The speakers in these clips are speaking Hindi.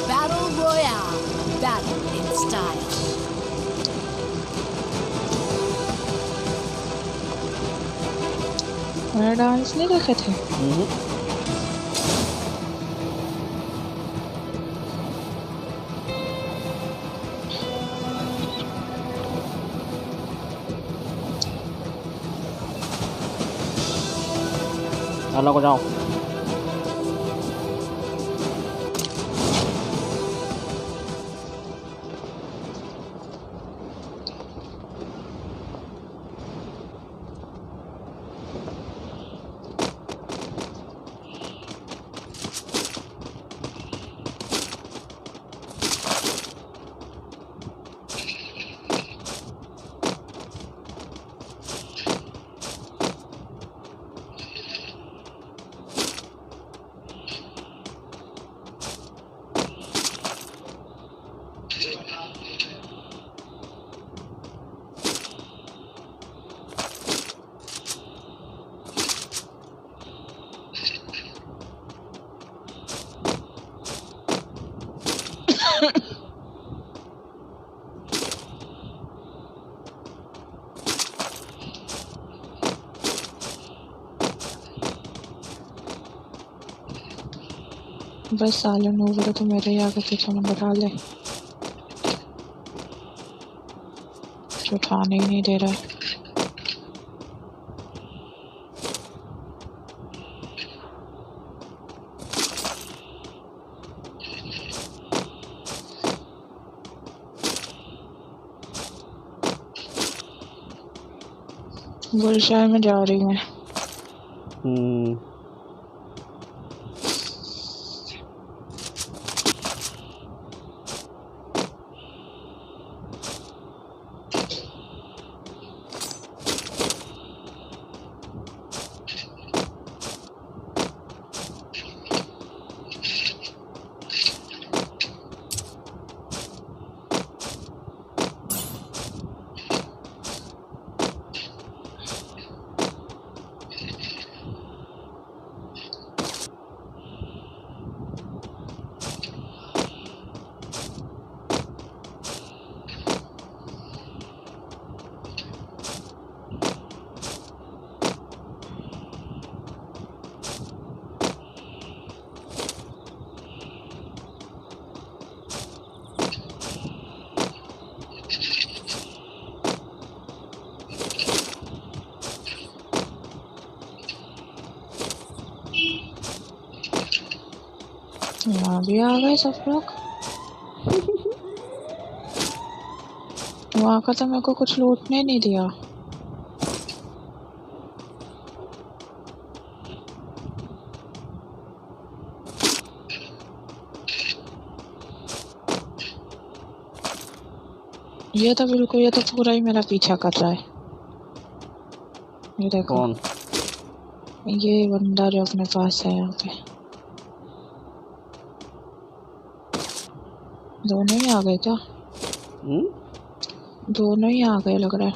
Battle Royale. Battle in style. मेरा डांस नहीं देखे थे? अलग हो जाओ। बस साले नूबड़े तो मेरे ही आगे पीछे नंबर डाले, जो उठाने ही नहीं दे रहा है। गुलशहर में जा रही मैं। यहाँ भी आ गए सब लोग। वहाँ का तो मेरे को कुछ लूटने नहीं दिया। ये तो बिल्कुल, ये तो पूरा ही मेरा पीछा कर रहा है। ये देखो। कौन? ये बंदा जो अपने पास है यहाँ पे। दोनों ही आ गए क्या? दोनों ही आ गए लग रहा है।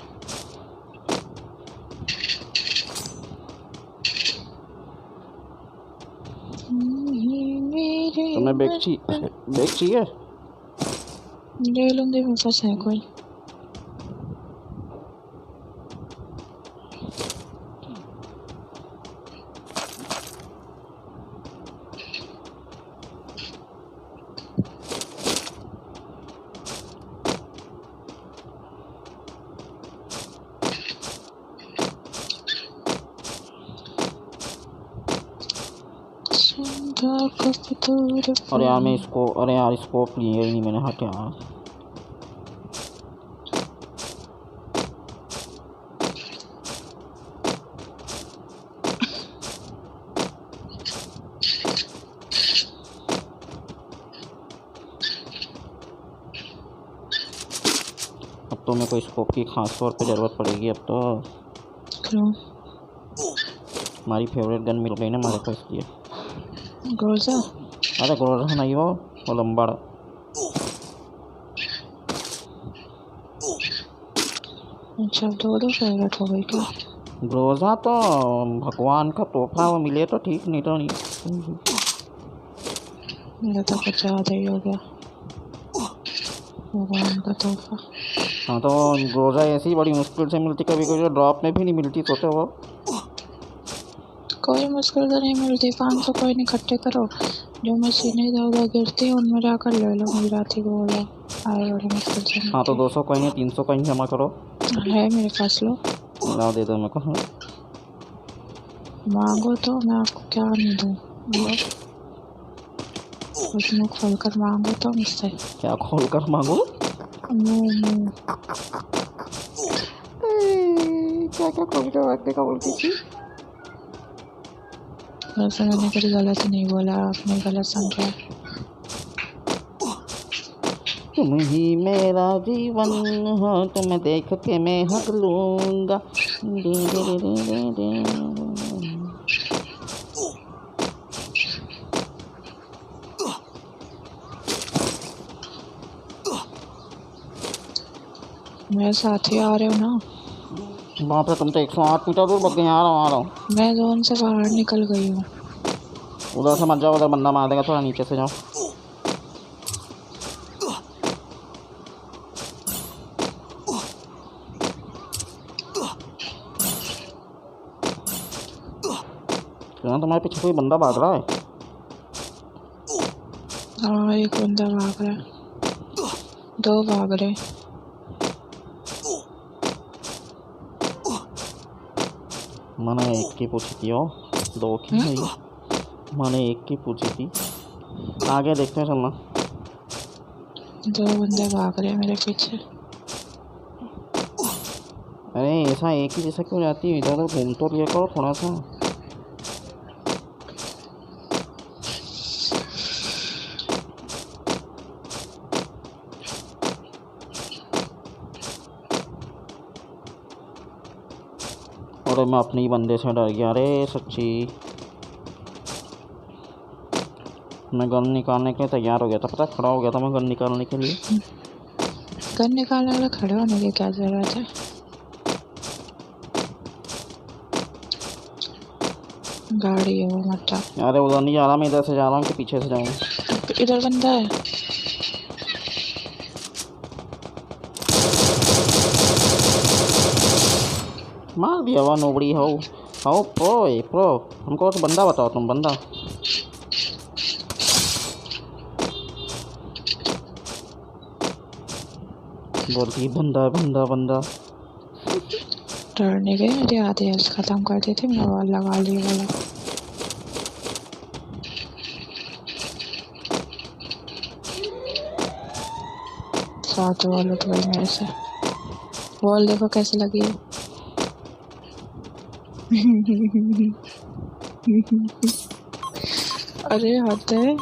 तुम्हें बैग चाहिए? ले लूंगी, मेरे पास है कोई। अरे यार मैं इसको, अरे यार स्कोप लिया ही नहीं मैंने। हट यार। अब तो मेरे को स्कोप की खास तौर पे ज़रूरत पड़ेगी अब तो। क्यों? हमारी फेवरेट गन मिल गई ना हमारे को, इसलिए। गोजा। अरे ग्रोजा नहीं वो लंबड़। अच्छा, दो फेवरेट हो गई क्या? ग्रोजा तो भगवान का तोहफा, वो मिले तो ठीक, नहीं तो नहीं। मेरा तो कुछ ज़्यादा ही हो गया, भगवान का तोहफा। हाँ तो ग्रोजा ऐसी बड़ी मुश्किल से मिलती, कभी कभी ड्रॉप में भी नहीं मिलती, सोचो वो। कोई मुश्किल तो नहीं मिलती, 500 कोई नहीं इकट्ठे करो, जो मशीनें इधर उधर गिरती उनमें जाकर ले लो, मिल जाती ग्रोजा। आए बड़ी मुश्किल से हाँ तो मिलती। 200 कोई नहीं, 300 कोई जमा करो। है मेरे पास, लो लाओ दे दो मेरे को। मांगो तो मैं आपको क्या नहीं दूँ। लो, कुछ मुँह खोल कर मांगो तो मुझसे। क्या खोल कर मांगो? मुँह क्या क्या खोल कर मांगने का बोलती थी? वैसे मैंने कुछ गलत नहीं बोला, आपने गलत समझा। तुम ही मेरा जीवन हो, तुम्हें देख के मैं हक लूंगा। दे दे दे दे दे दे। मेरे साथ ही आ रहे हो ना? वहाँ पे तुम तो 108 मीटर दूर भाग गए। आ रहा हूँ। मैं जोन से बाहर निकल गई हूँ। उधर से मत जाओ, उधर बंदा मार देगा, थोड़ा नीचे से जाओ। तुम्हारे पीछे कोई बंदा भाग रहा है। हाँ, एक बंदा भाग रहा है, 2 भाग रहे। मैंने एक की पूछी थी, ओ 2 की नहीं, मैंने एक की पूछी थी। आगे देखते हैं, चलना। 2 बंदे भाग रहे हैं मेरे पीछे। अरे ऐसा एक ही जैसा क्यों जाती है? इधर उधर घूम तो लिया करो थोड़ा सा। और मैं अपने ही बंदे से डर गया। अरे सच्ची, मैं गन निकालने के लिए तैयार हो गया था, पता, खड़ा हो गया था मैं गन निकालने के लिए। गन निकालने वाले खड़े होने की क्या जरूरत है? गाड़ी है वो, मत जा। अरे उधर नहीं जा रहा मैं, इधर से जा रहा हूँ कि पीछे से जाऊँ? इधर बंदा है। मार दिया हुआ नोबड़ी हो। आओ प्रो, हमको तो बंदा बताओ, तुम बंदा। बोलती बंदा बंदा बंदा। डर नहीं गई, मेरी आधी हेल्थ खत्म कर दी थी, मैं वॉल लगा ली वाला। साथ वॉल उठ गई मेरे से। वॉल देखो कैसे लगी है। अरे हद है।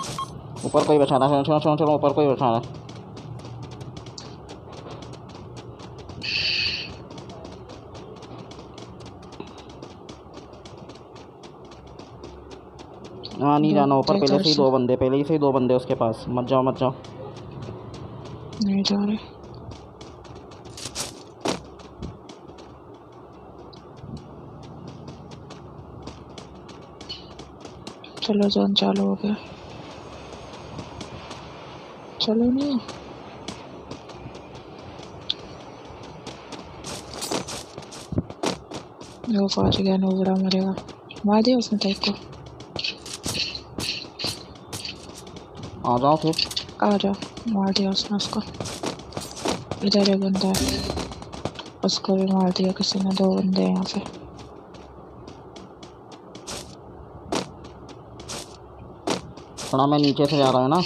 ऊपर कोई बैठा रहा है, चलो ऊपर कोई बैठा रहा है। हाँ नहीं जाना ऊपर, पहले से ही 2 बंदे उसके पास। मत जाओ मत जाओ। नहीं जा रहे। चलो जोन चालू हो गया। चलो नहीं, वो पहुंच गया, नोबड़ा मरेगा। मार दिया उसने टाइप को। आ जाओ फिर। आ जा, मार दिया उसने उसको। इधर एक बंदा है, उसको भी मार दिया किसी ने। 2 बंदे हैं यहाँ पे। थोड़ा मैं नीचे से जा रहा हूँ ना।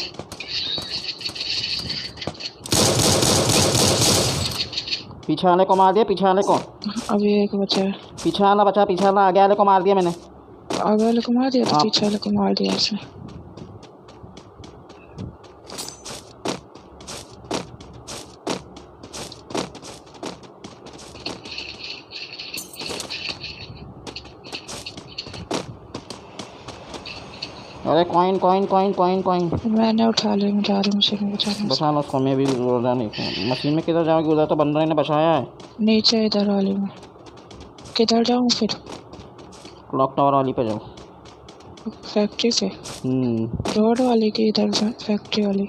पीछे वाले को मार दिया, पीछे वाले को। अभी एक बचा है। पीछे वाला बचा, पीछे वाला, आगे वाले को मार दिया मैंने। आगे वाले को मार दिया तो पीछे वाले को मार दिया इसने। अरे coin coin coin coin coin मैंने उठा लिया, मैं जा रही हूँ मशीन में बचाने। बचा लो उसको, मैं भी उधर नहीं, मशीन में किधर जाओगी? उधर तो बंदर ने बचाया है। नीचे इधर वाली में। किधर जाऊँ फिर? क्लॉक टावर वाली पे जाओ। फैक्ट्री से? रोड वाली की इधर से फैक्ट्री वाली?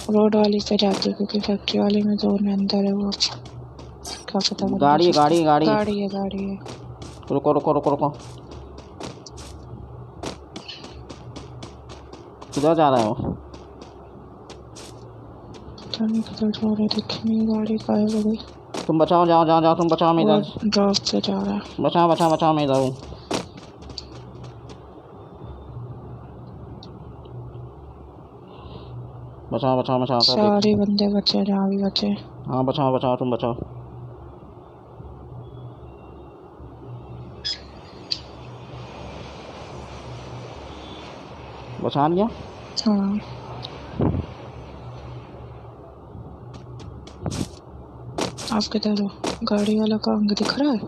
रोड वाली पे जाती हूँ क्योंकि फैक्ट्री वाली में तो अंदर है वो, क्या पता। गाड़ी गाड़ी गाड़ी गाड़ी है, गाड़ी है। रुको रुको रुको रुको, किधर जा रहे हो? पता नहीं किधर जा रहा है, दिखी नहीं गाड़ी का है वो। तुम बचाओ, जाओ जाओ जाओ, तुम बचाओ, मैं इधर। ड्रॉप से जा रहा है। बचाओ बचाओ बचाओ, मैं इधर हूँ। बचाओ बचाओ बचाओ। सारे बंदे बचे जहाँ भी बचे। हाँ बचाओ बचाओ, तुम बचाओ। बचा लिया? हाँ। आप किधर हो? गाड़ी वाला का अंग दिख रहा है?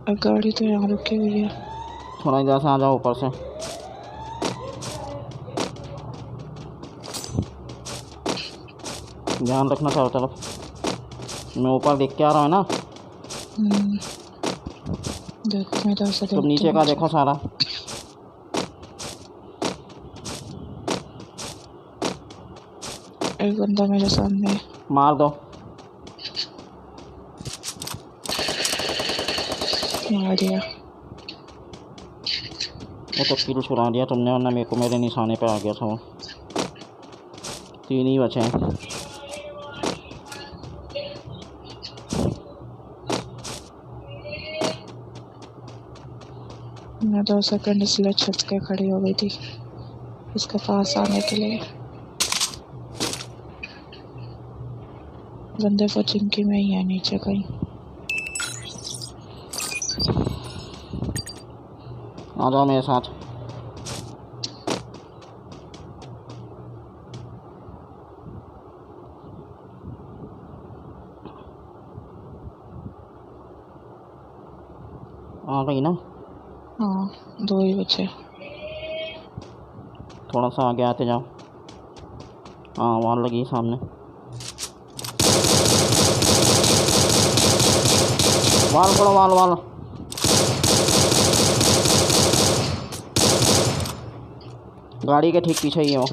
और गाड़ी तो यहाँ रुकी हुई है। थोड़ा इधर से आ जाओ, ऊपर से। ध्यान रखना चारों तरफ, मैं ऊपर देख के आ रहा हूँ ना। देख, मैं इधर से तुम नीचे का देखो सारा। एक बंदा मेरे सामने। मार दो। मार दिया। वो तो किल छुड़ा दिया तुमने, वरना मेरे को मेरे निशाने पे आ गया था वो। 3 ही बचे हैं। मैं 2 सेकंड इसलिए छुप के खड़ी हो गई थी इसके पास आने के लिए। बंदे को चिंकी में ही है नीचे कहीं। आ जाओ मेरे साथ। आ गई ना? हाँ, 2 ही बचे। थोड़ा सा आगे आते जाओ। हाँ, वहाँ लगी सामने। वाल पड़ो, वाल वाल। गाड़ी के ठीक पीछे ही है वो।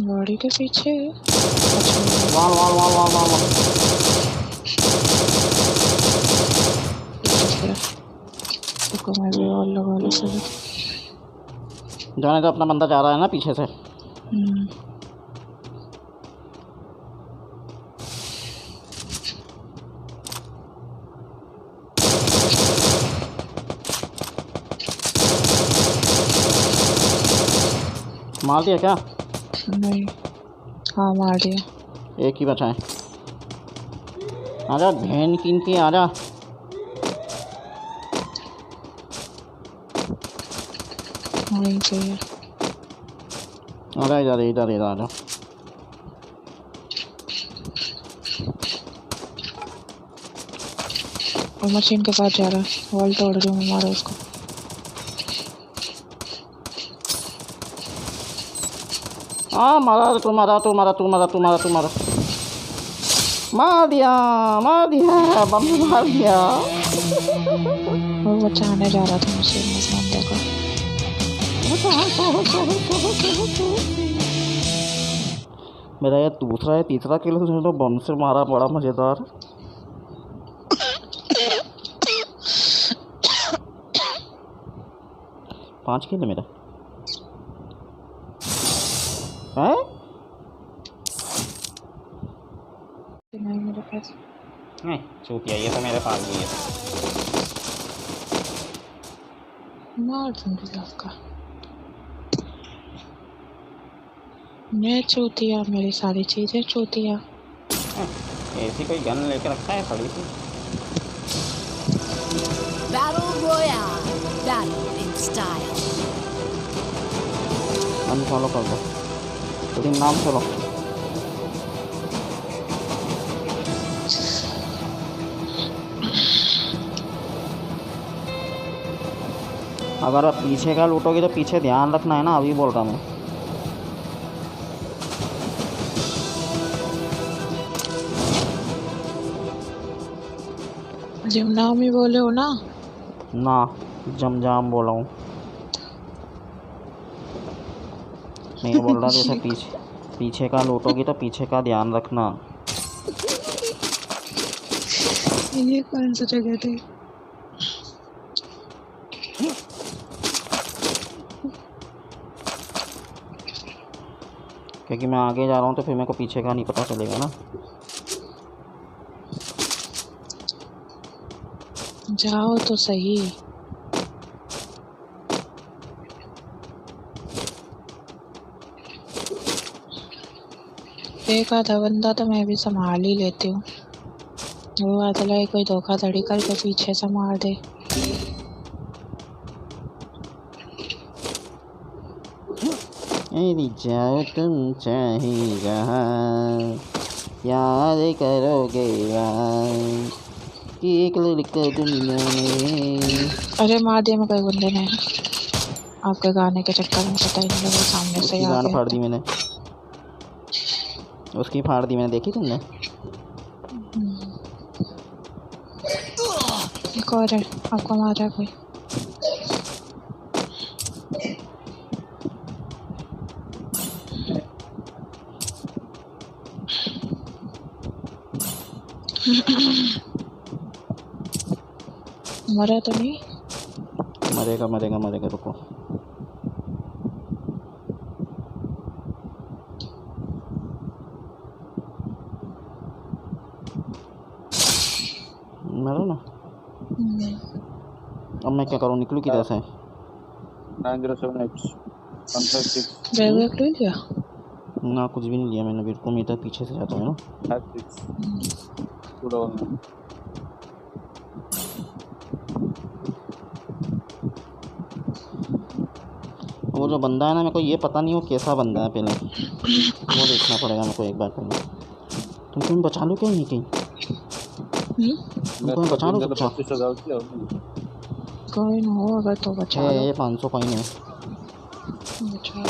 गाड़ी के पीछे? वाल वाल वाल वाल वाल वाल। रुको, मैं भी और लगा लूँ सही। जाने तो, अपना बंदा जा रहा है ना पीछे से। मार दिया क्या? नहीं। हाँ, मार दिया। एक ही बचा है। आजा भेन किन की, आजा। नहीं चाहिए। आजा इधर इधर इधर आजा। और मशीन के पास जा रहा है। वॉल तोड़ रही हूँ, मारो उसको। हाँ मारा, तू मारा तू मारा तू मारा तू मारा तू मारा। मार दिया मार दिया, बम मार दिया। वो बचाने जा रहा था मशीन में बंदे को। मेरा ये दूसरा या तीसरा किल तो बम से मारा, बड़ा मज़ेदार। पाँच किल है मेरा है। नहीं मेरे पास। नहीं चूतिया, ये तो मेरे पास भी है। मार दूंगी आपका। मैं चूतिया, मेरी सारी चीजें चूतिया। ऐसी कोई गन लेके रखा है खड़ी सी। Battle Royale. Battle in style. Unfollow कर दो, लेकिन नाम चलो। अगर आप पीछे का लूटोगे तो पीछे ध्यान रखना है ना, अभी बोल रहा मैं। जिमनाम ही बोले हो ना? ना, जमजाम बोला हूँ। मैं ये बोल रहा जैसे पीछे का लूटोगी तो पीछे का ध्यान रखना। ये कौन सी जगह थी? क्योंकि मैं आगे जा रहा हूँ तो फिर मेरे को पीछे का नहीं पता चलेगा ना। जाओ तो सही। एक आधा बंदा तो मैं भी संभाल ही लेती हूँ। वो आता लगे कोई धोखाधड़ी करके पीछे से मार दे। जाओ तुम चाहे जहाँ, याद करोगे कि एक लड़का दुनिया में। अरे मार दिया मैं कोई बंदे ने। आपके गाने के चक्कर में पता ही नहीं लगा सामने से आ गया। फाड़ दी मैंने, उसकी फाड़ दी मैंने, देखी तुमने? एक और है, आपको मारा है कोई? मरा तो नहीं? मरेगा मरेगा मरेगा, रुको। मरो ना। अब मैं क्या करूँ, निकलूँ किधर से? 907X 156 बैग ले लिया? ना, कुछ भी नहीं लिया मैंने। बिल्कुल मीटर पीछे से जाता हूँ ना। 56 299 वो जो बंदा है ना, मेरे को ये पता नहीं वो कैसा बंदा है, पहले वो देखना पड़ेगा मेरे को एक बार पहले। तुम बचा लो क्या? नहीं कहीं तुम बचा लो कुछ? 25,000 की हो। कोई ना हो अगर तो बचा लो। ये 500 कॉइन है। बचा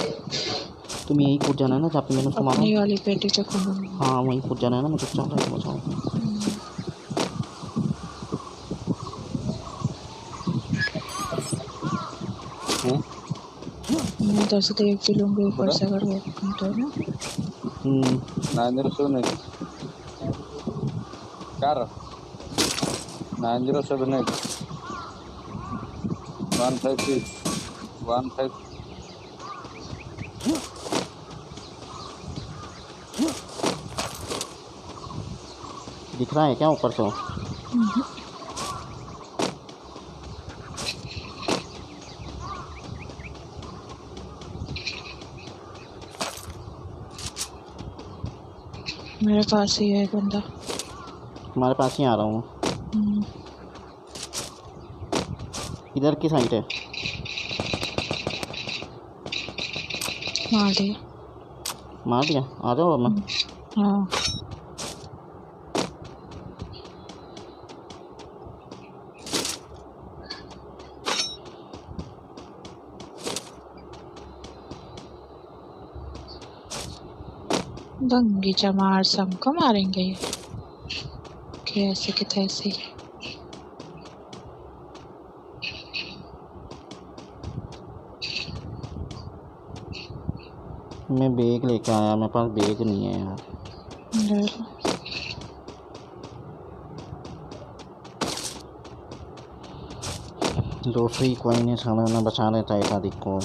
तुम यही कूद जाना है ना जहाँ पे मैंने उसको मारा। अपनी वाली पेटी से खोलूंगी। हाँ वहीं कूद जाना है ना, मैं चुपचाप जाके बचाऊँ। मैं 10 देख भी लूँगी ऊपर से अगर वो तो है ना। 907X कार 907X 156 15 दिख रहा है क्या ऊपर से? मेरे पास ही है एक बंदा। तुम्हारे पास ही आ रहा हूँ। इधर की साइड है? मार दिया। मार दिया? आ जाओ अब मैं। हाँ दंगी चमार सबको मारेंगे ये कैसे कि तैसे। मैं बैग लेके आया, मेरे पास बैग नहीं है यार। दूसरी कोई नहीं, साला ना बचा लेता एक आदि को।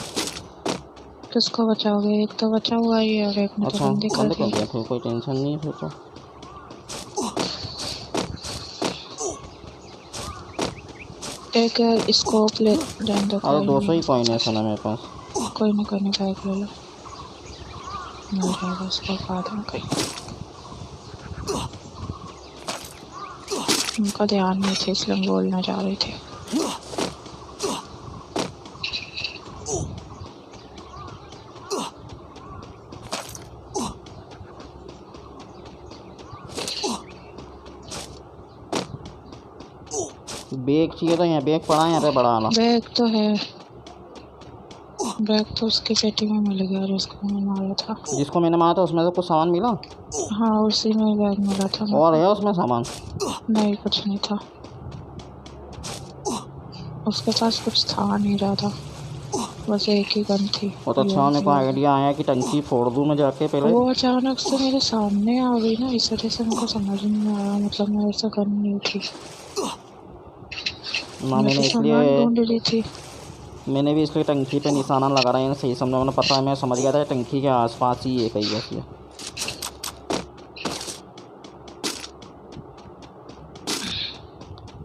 किसको बचाओगे? एक तो बचा हुआ ही है और एक ने तो बंदी कर दिया। फिर कोई टेंशन नहीं है फिर तो। एक स्कोप ले दो। अरे 200 ही कॉइन है साला मेरे पास। कोई नहीं बैग ले लो, मिल जाएगा उसके बाद में कहीं। उनका ध्यान नहीं थे इसलिए हम बोलना चाह रहे थे। बैग चाहिए तो यहाँ बैग पड़ा है यहाँ पे बड़ा वाला। बैग तो है बैग तो उसकी पेटी में मिल गया जो उसको मैंने मारा था। जिसको मैंने मारा था उसमें से कुछ सामान मिला? हाँ उसी में बैग मिला था। और है उसमें सामान? नहीं कुछ नहीं था, उसके पास कुछ था नहीं रहा था, बस एक ही गन थी। बहुत अच्छा मेरे को आइडिया आया कि टंकी फोड़ दूँ मैं जाके पहले। वो अचानक से मेरे सामने आ गई ना, इस वजह से मेरे को समझ नहीं आया, मतलब मेरे से गन नहीं थी ना मैंने सामान इसलिए ढूंढ रही थी। मैंने भी इसलिए टंकी पे निशाना लगा रहा है, सही समझा, मैंने पता है, मैं समझ गया था टंकी के आसपास ही है कहीं ऐसी है।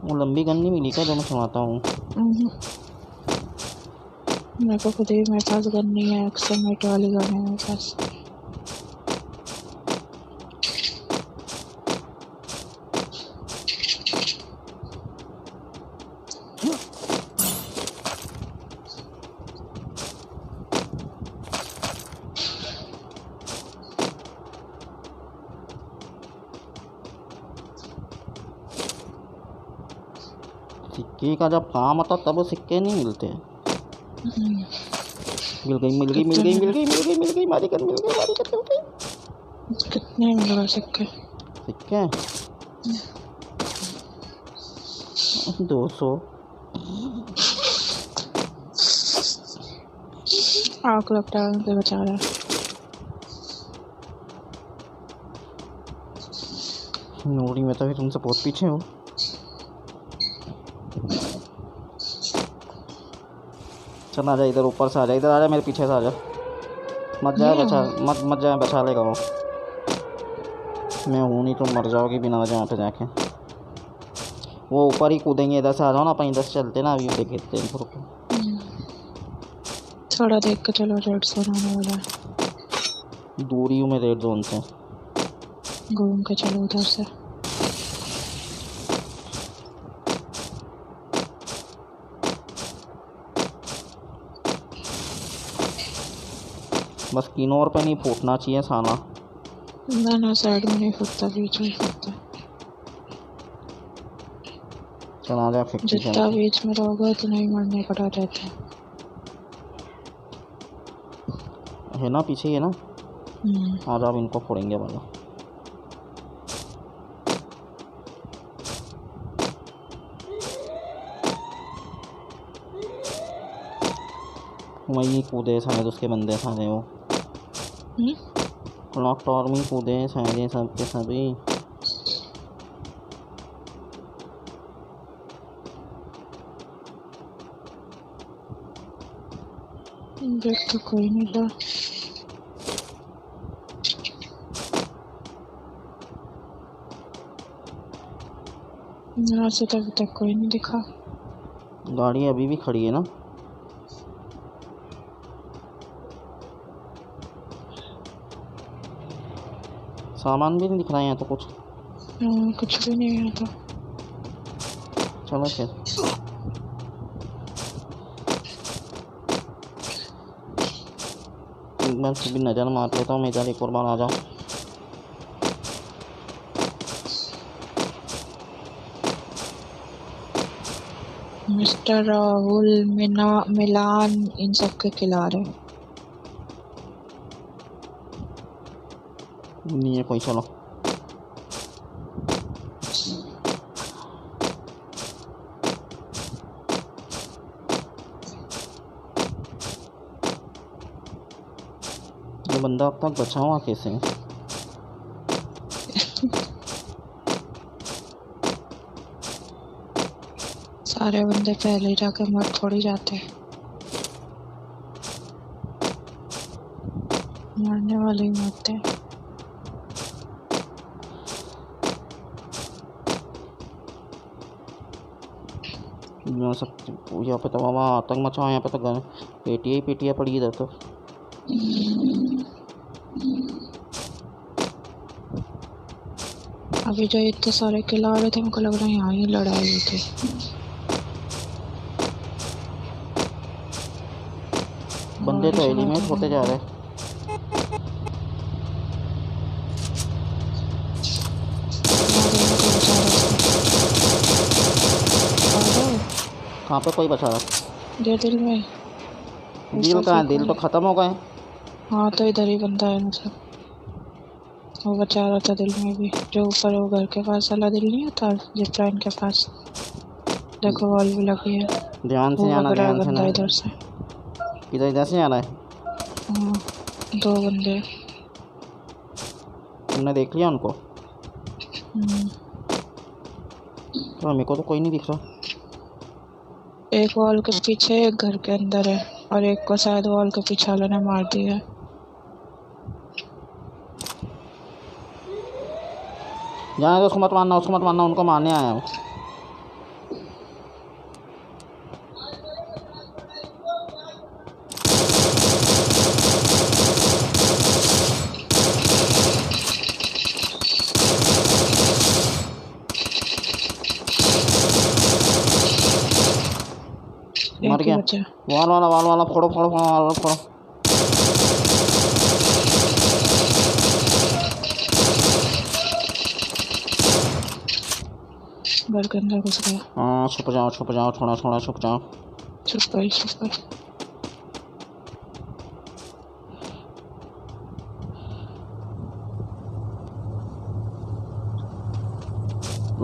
वो लंबी गन नहीं मिली क्या जो मैं चलाता हूँ? मेरे को खुद ही मेरे पास गन नहीं है, एक्समेट वाली गन है मेरे पास। सिक्के का जब काम आता तब वो सिक्के नहीं मिलते। मिल गई मिल गई मिल गई मिल गई मिल गई मिल गई मारी कर मिल गई मारी कर मिल गई। कितने मिल रहा सिक्के? सिक्के 200। आग लगता है मुझे बचा रहा है। नूरी में तो फिर तुमसे बहुत पीछे हो। चल आ जा इधर, ऊपर से आ जा, इधर आ जा, मेरे पीछे से आ जा। मत जाए बचा, मत जाए, बचा लेगा वो। मैं हूँ नहीं, तुम मर जाओगी बिना वजह पे जाके। वो ऊपर ही कूदेंगे, इधर से आ जाओ ना, अपन इधर से चलते ना, अभी देखते हैं। थोड़ा देख के चलो, रेड जोन आने वाला है। दूरी हूँ मैं रेड जोन से, घूम के चलो उधर से। बस किनोर पे नहीं फूटना चाहिए साला। ना साइड में नहीं फूटता, बीच में फूटता। चला जा फिर, जितना बीच में रहोगे तो नहीं मरने का डर रहता है ना, पीछे ही है ना। आज अब इनको फोड़ेंगे वाला। वही कूदे शायद उसके बंदे सारे, वो क्लॉक टावर में कूदे शायद ये सब के सभी। देख तो कोई नहीं था। यहाँ से तो अभी तक कोई नहीं दिखा। गाड़ी अभी भी खड़ी है ना। सामान भी नहीं दिख रहा है यहाँ तो कुछ। कुछ भी नहीं है तो चलो फिर। एक बार फिर भी नज़र मार लेता हूँ मैं इधर, एक और बार आ जाओ। मिस्टर राहुल मिलान इन सब के खिलाड़ी नहीं है कोई। चलो ये बंदा अब तक बचा हुआ कैसे है? सारे बंदे पहले जाके मर थोड़ी जाते हैं, मरने वाले ही मरते हैं। यहाँ पे तो बाबा आतंक मचा, यहाँ पे तो पेटियाँ पड़ी इधर तो। अभी जो इतने सारे किला रहे थे, मुझको लग रहा है यहाँ ही लड़ाई हुई थी। बंदे तो एलिमिनेट होते जा रहे हैं। कहाँ पे कोई बचा रहा? दिल में दिल कहाँ है? दिल तो ख़त्म हो गए। हाँ तो इधर ही बंदा है मतलब, वो बचा रहा था दिल में भी, जो ऊपर वो घर के पास वाला दिल नहीं होता जिप लाइन के पास, देखो वॉल भी लगी है, ध्यान से वो जाना, भग रहा है ध्यान से बंदा ना। इधर से। इधर इधर से जाना है। हाँ 2 बंदे। तुमने देख लिया उनको? हम्म, तो मेरे को तो कोई नहीं दिख रहा। एक वॉल के पीछे एक घर के अंदर है, और एक को शायद वॉल के पीछे वाले ने मार दिया है। जाने दो, उसको मत मारना, उसको मत मारना, उनको मारने आया हूँ। मर एक ही गया। बचा। वॉल वाला फोड़ो फोड़ो फोड़ो, वाला फोड़ो। घर के अंदर घुस गया। हाँ छुप जाओ छुप जाओ, थोड़ा थोड़ा छुप जाओ। छुप गई छुप गई।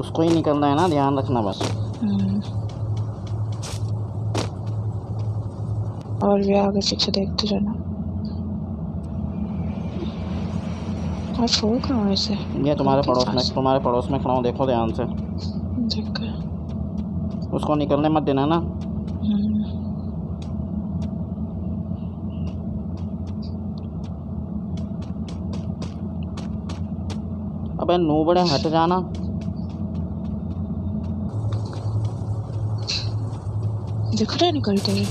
उसको ही निकलना है ना, ध्यान रखना बस। और भी आगे पीछे देखते रहना। और फोड़ कहाँ है इसे? ये तुम्हारे घर के पड़ोस में, पास। तुम्हारे पड़ोस में खड़ा हूँ, देखो ध्यान से। देख कर। उसको निकलने मत देना ना। अबे नूबड़े हट जाना। दिख रहा है निकलते हुए?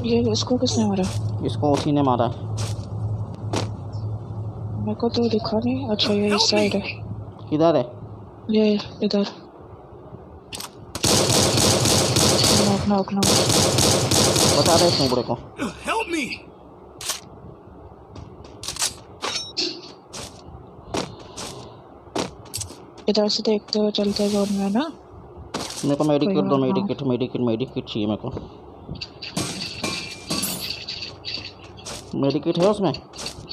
ये इसको किसने मारा? इसको उसी ने मारा। मेरे को तो दिखा नहीं। अच्छा ये इस साइड है। किधर है? ये इधर। Knock knock knock. बता दे इस नूबड़े को। इधर से देखते हुए चलते जोन में ना। मेरे को मेडिकेट दो, हाँ। मेडिकेट मेडिकेट मेडिकेट चाहिए मेरे को। मेडिकेट है उसमें?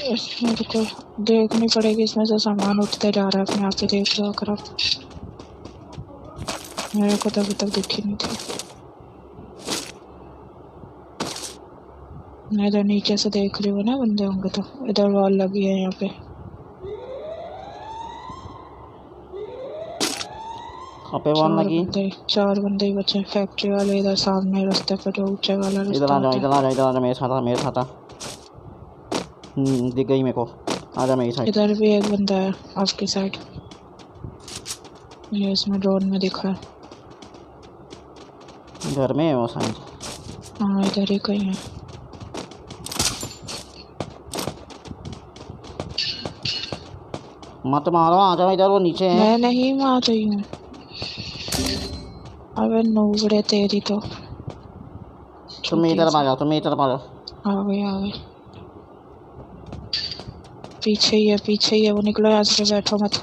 इसमें तो देखनी पड़ेगी, इसमें से सामान उठते जा रहा है अपने आप से, देख लो अगर आप। मेरे को तो अभी तक दिखी नहीं थी। मैं इधर नीचे से देख रही हूँ ना, बंदे होंगे तो। इधर वॉल लगी है यहाँ पे। पे वॉल लगी। 4 बंदे ही बचे। फैक्ट्री वाले इधर सामने रास्ते पे, जो ऊंचे वाला इधर रास्ता आ जाओ, होता इधर आ जाओ, इधर आ जाओ, मेरे साथ आ, मेरे साथ आ। दिख गई मेरे को। आ जा मेरी है। साइड। इधर भी एक बंदा है आपकी साइड। ये इसमें ड्रोन में दिखा है। घर में है वो साइड। हाँ इधर ही कहीं है। मत मारो, आ जाओ इधर, वो नीचे है। मैं नहीं मार रही हूँ। अबे नूबड़े तेरी तो। तुम इधर आ जाओ, तुम इधर आ जाओ। आ गए आ गए। पीछे ही है, पीछे ही है। वो निकलो यहाँ से, बैठो मत।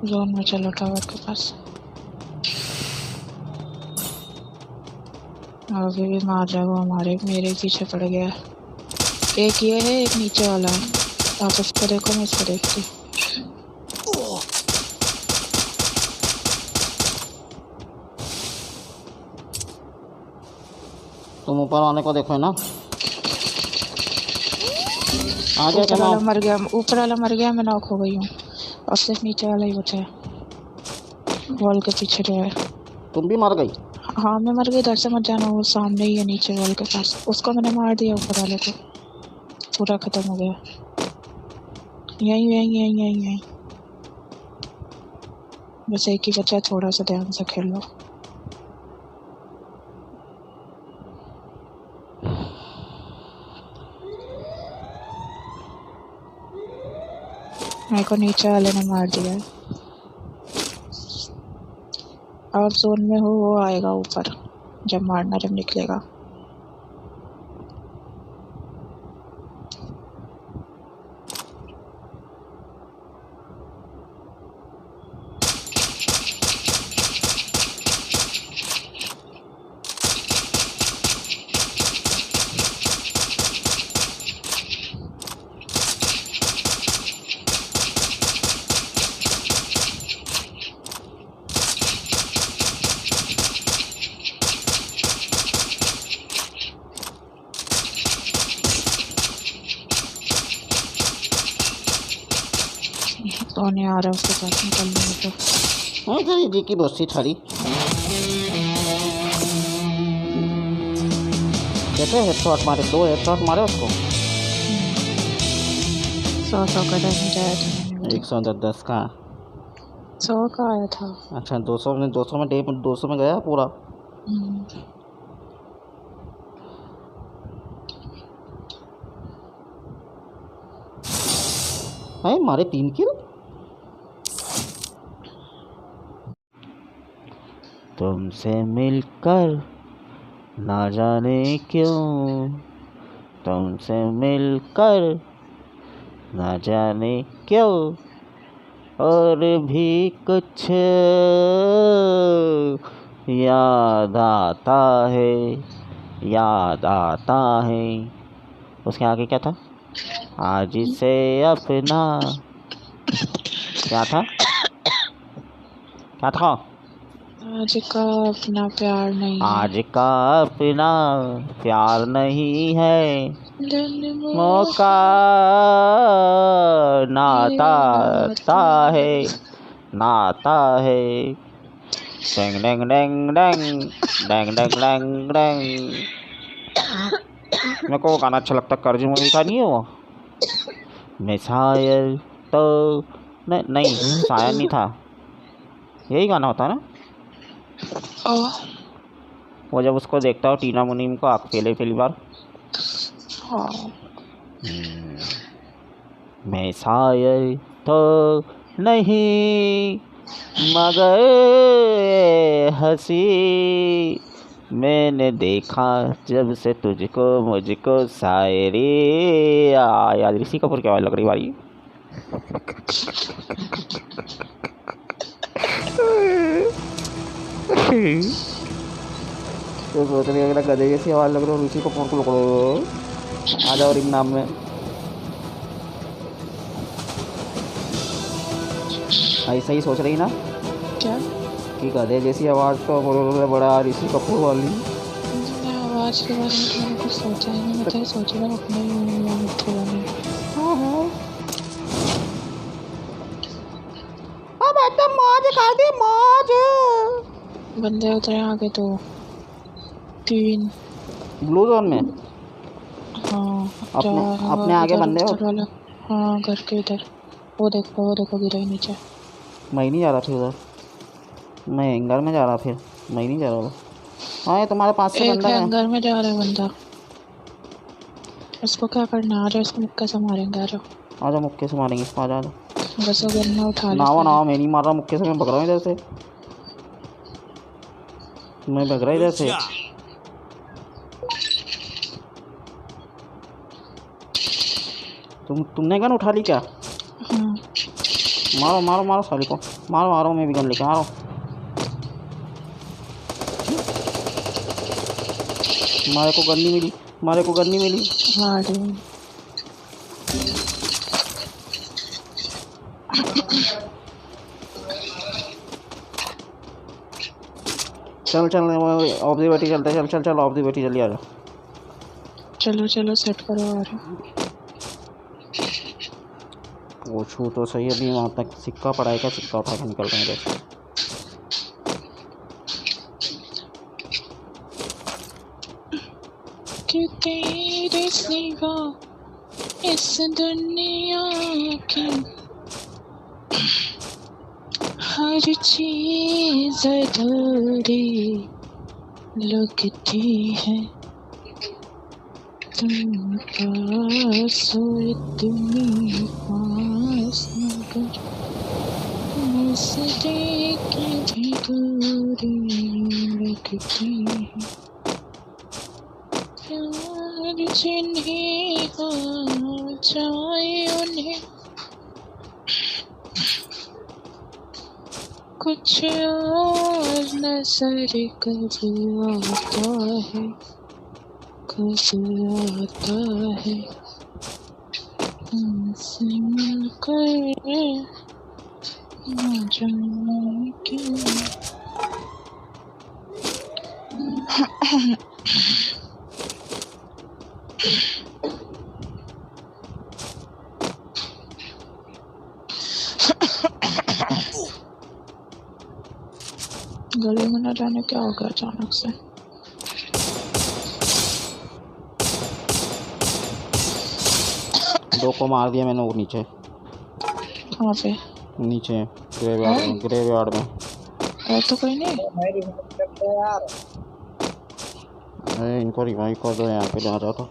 जोन में चलो, टावर के पास। अभी भी मार जाएगा हमारे, मेरे पीछे पड़ गया है। एक ये है, एक नीचे वाला है। आप इसको देखो, मैं इसको देखती। तुम ऊपर वाले को देखो है ना। आगे ऊपर वाला मर गया, ऊपर वाला मर गया, मैं नॉक हो गई हूँ। और सिर्फ नीचे वाला ही बचा है, वॉल के पीछे जो है। तुम भी मर गई? हाँ मैं मर गई। इधर से मत जाना, वो सामने ही है नीचे वॉल के पास। उसको मैंने मार दिया, ऊपर वाले को। पूरा खत्म हो गया। यहीं यहीं यहीं यहीं यहीं। बस एक ही बचा, थोड़ा सा ध्यान से खेल लो। मेरे को नीचे वाले ने मार दिया है। और जोन में हो, वो आएगा ऊपर जब मारना, जब निकलेगा। कौन आ रहा है उसके पास निकलने तो। हाँ तेरी जी की दोस्ती छड़ी कैसे हेडशॉट मारे, 2 हेडशॉट मारे उसको। 100 का डैमेज आया था। 110 का 100 का आया था। अच्छा 200 में 200 में गया पूरा। है मारे 3 किल। तुमसे मिलकर ना जाने क्यों, तुमसे मिलकर ना जाने क्यों, और भी कुछ याद आता है, याद आता है। उसके आगे क्या था? आज से अपना क्या था, क्या था? आज का अपना प्यार नहीं है। आज का अपना प्यार नहीं है, मौका नाता है, नाता है। डेंग डेंग डेंग डेंग डेंग डेंग डेंग डेंग। मेरे को गाना अच्छा लगता, कर्ज मूवी का नहीं है वो? मैं शायर तो नहीं शायर नहीं था, यही गाना होता है ना। वो जब उसको देखता हो टीना मुनीम को पहली बार। मैं शायर तो नहीं मगर हंसी मैंने देखा जब से तुझको मुझको शायरी। यार ऋषि कपूर की आवाज़ लग रही भाई। तो सोच रही है गधे जैसी आवाज़ लग रही है, ऋषि कपूर को पकड़ो, आ जाओ रिंग नाम में। ऐसा ही सोच रही ना क्या कि गधे जैसी आवाज़ तो बड़ा ऋषि कपूर वाली। मैं आवाज़ के बारे में मैंने कुछ सोचा ही नहीं, मैं तो सोच रहा हूँ अपने मित्र बने। अब एकदम मौज कर दी, मौज। बंदे उतरे आगे तो 3 ब्लू जोन में। हाँ अपने आगे बंदे हो। हाँ घर के इधर वो देखो गिरा ही नीचे। मैं नहीं जा रहा फिर उधर, मैं हैंगर में जा रहा, फिर मैं नहीं जा रहा उधर। हाँ ये तुम्हारे पास से बंदा है, हैंगर में जा रहा है बंदा। उसको क्या करना, आ जाओ इसको मुक्के से मारेंगे। आ जाओ, आ जाओ मुक्के से मारेंगे इसको, आ जाओ। बस वो गन्ना उठा ले। ना मैं नहीं मार रहा मुक्के से, मैं भग रहा हूँ इधर से, मैं भग रहा इधर से। तुमने गन उठा ली क्या? हाँ मारो मारो मारो साली को, मारो मारो, मैं भी गन लेके मारो। मारे को गन नहीं मिली, मारे को गन नहीं मिली। चल चल ऑफ दी बेटी चलते, चल चल चल ऑफ दी बेटी जल्दी आ जाओ। चलो सेट करो। और पूछूँ तो सही, अभी वहाँ तक सिक्का पड़ा है क्या? सिक्का उठा के निकल रहे हैं। कि तेरे सिवा इस दुनिया की हर चीज अधूरी लगती है, तुम पास हो इतनी पास मगर मुझसे की दूरी लगती है। प्यार जिन्हें हो जाए उन्हें कुछ और नजर कब आता है, कब आता है। हमसे मिलकर न जाने क्यों। गली में न जाने क्या हो गया अचानक से। दो को मार दिया मैंने वो नीचे कहाँ पे? नीचे ग्रेवयार्ड में। और तो कोई नहीं। अरे इनको रिवाइव कर दो यहाँ पे जा रहा था।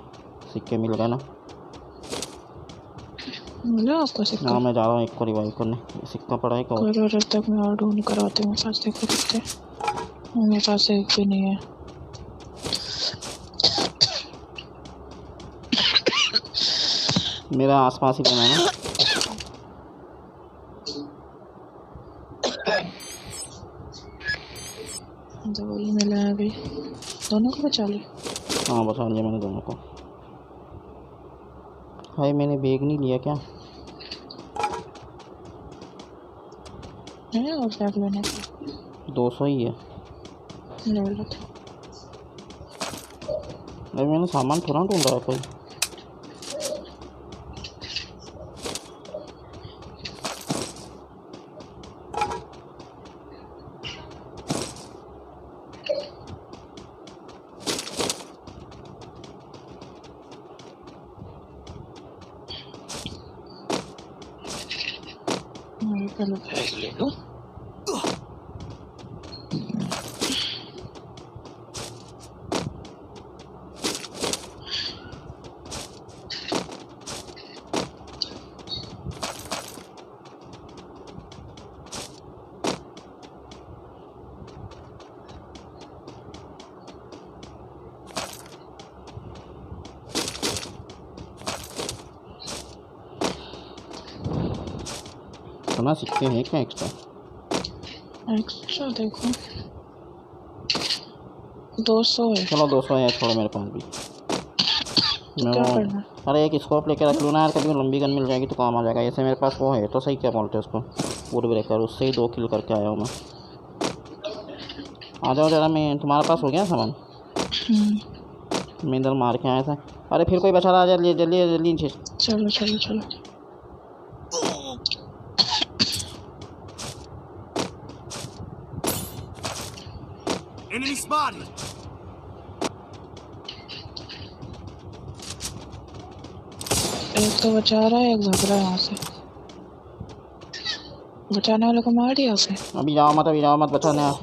सिक्के मिल गए ना। मिला आपको सिक्का? हाँ मैं जा रहा हूँ एक को रिवाइव करने। सिक्का पड़ा है कौन? करो जब तक मैं और ढूंढ कर आती हूँ। मेरे पास देखो कितने। मेरे पास एक भी नहीं है। मेरा आसपास ही बना है ना। तो वही मिला है अभी। दोनों को बचा लिया? हाँ बचा लिया मैंने दोनों को। भाई मैंने बैग नहीं लिया क्या? है और बैग लेने का 200 ही है। ले लो तो। अरे मैंने सामान थोड़ा ढूंढ रहा है कोई। मैं पहले बैग ले लूँ। सुना सिक्के हैं क्या एक्स्ट्रा? एक्स्ट्रा देखो 200 है। चलो 200 है छोड़ो मेरे पास भी। मैं क्या वो करना? अरे एक स्कोप लेके रख लूँ ना यार। कभी लंबी गन मिल जाएगी तो काम आ जाएगा। ऐसे मेरे पास वो है तो सही। क्या बोलते हैं उसको? Would breaker. उससे ही 2 किल करके आया हूँ मैं। आ जाओ जरा। मैं तुम्हारे पास हो गया सामान? मैं इधर मार के आया था। अरे फिर कोई बचा रहा। जल्दी जल्दी जल्दी नीचे। चलो चलो चलो। Enemy spotted. एक तो बचा रहा है, एक भाग रहा है यहाँ से। बचाने वाले को मार दिया उसे। अभी जाओ मत बचाने आप।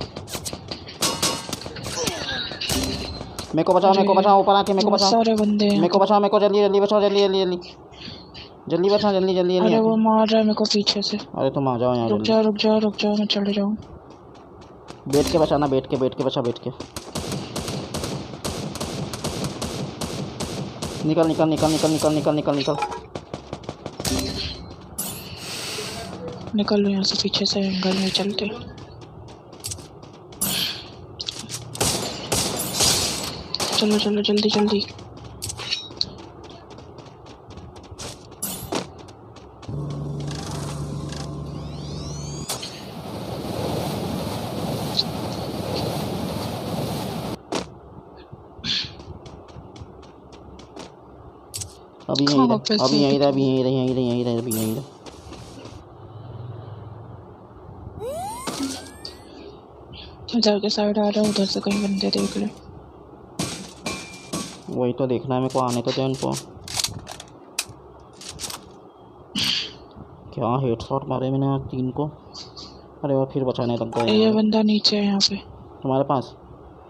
मेरे को बचाओ ऊपर आके मेरे को बहुत बचाओ। सारे बंदे हैं। मेरे को बचाओ जल्दी बचाओ जल्दी बचाओ जल्दी। अरे वो मार रहा है मेरे को पीछे से। अरे तुम आ जाओ यहाँ रुक जाओ मैं चले जाऊँ। बैठ के बचाना। बैठ के बचा। बैठ के निकल। निकल लो यहाँ से। पीछे से एंगल में चलते। चलो जल्दी। अभी यहीं रह। इधर के साइड आ रहा है। उधर से कहीं बंदे देख ले। वही तो देखना है मेरे को। आने तो दे उनको। क्या हेडशॉट मारे मैंने आज 3 को। अरे वो फिर बचाने तक गए। ये बंदा नीचे है यहाँ पे तुम्हारे पास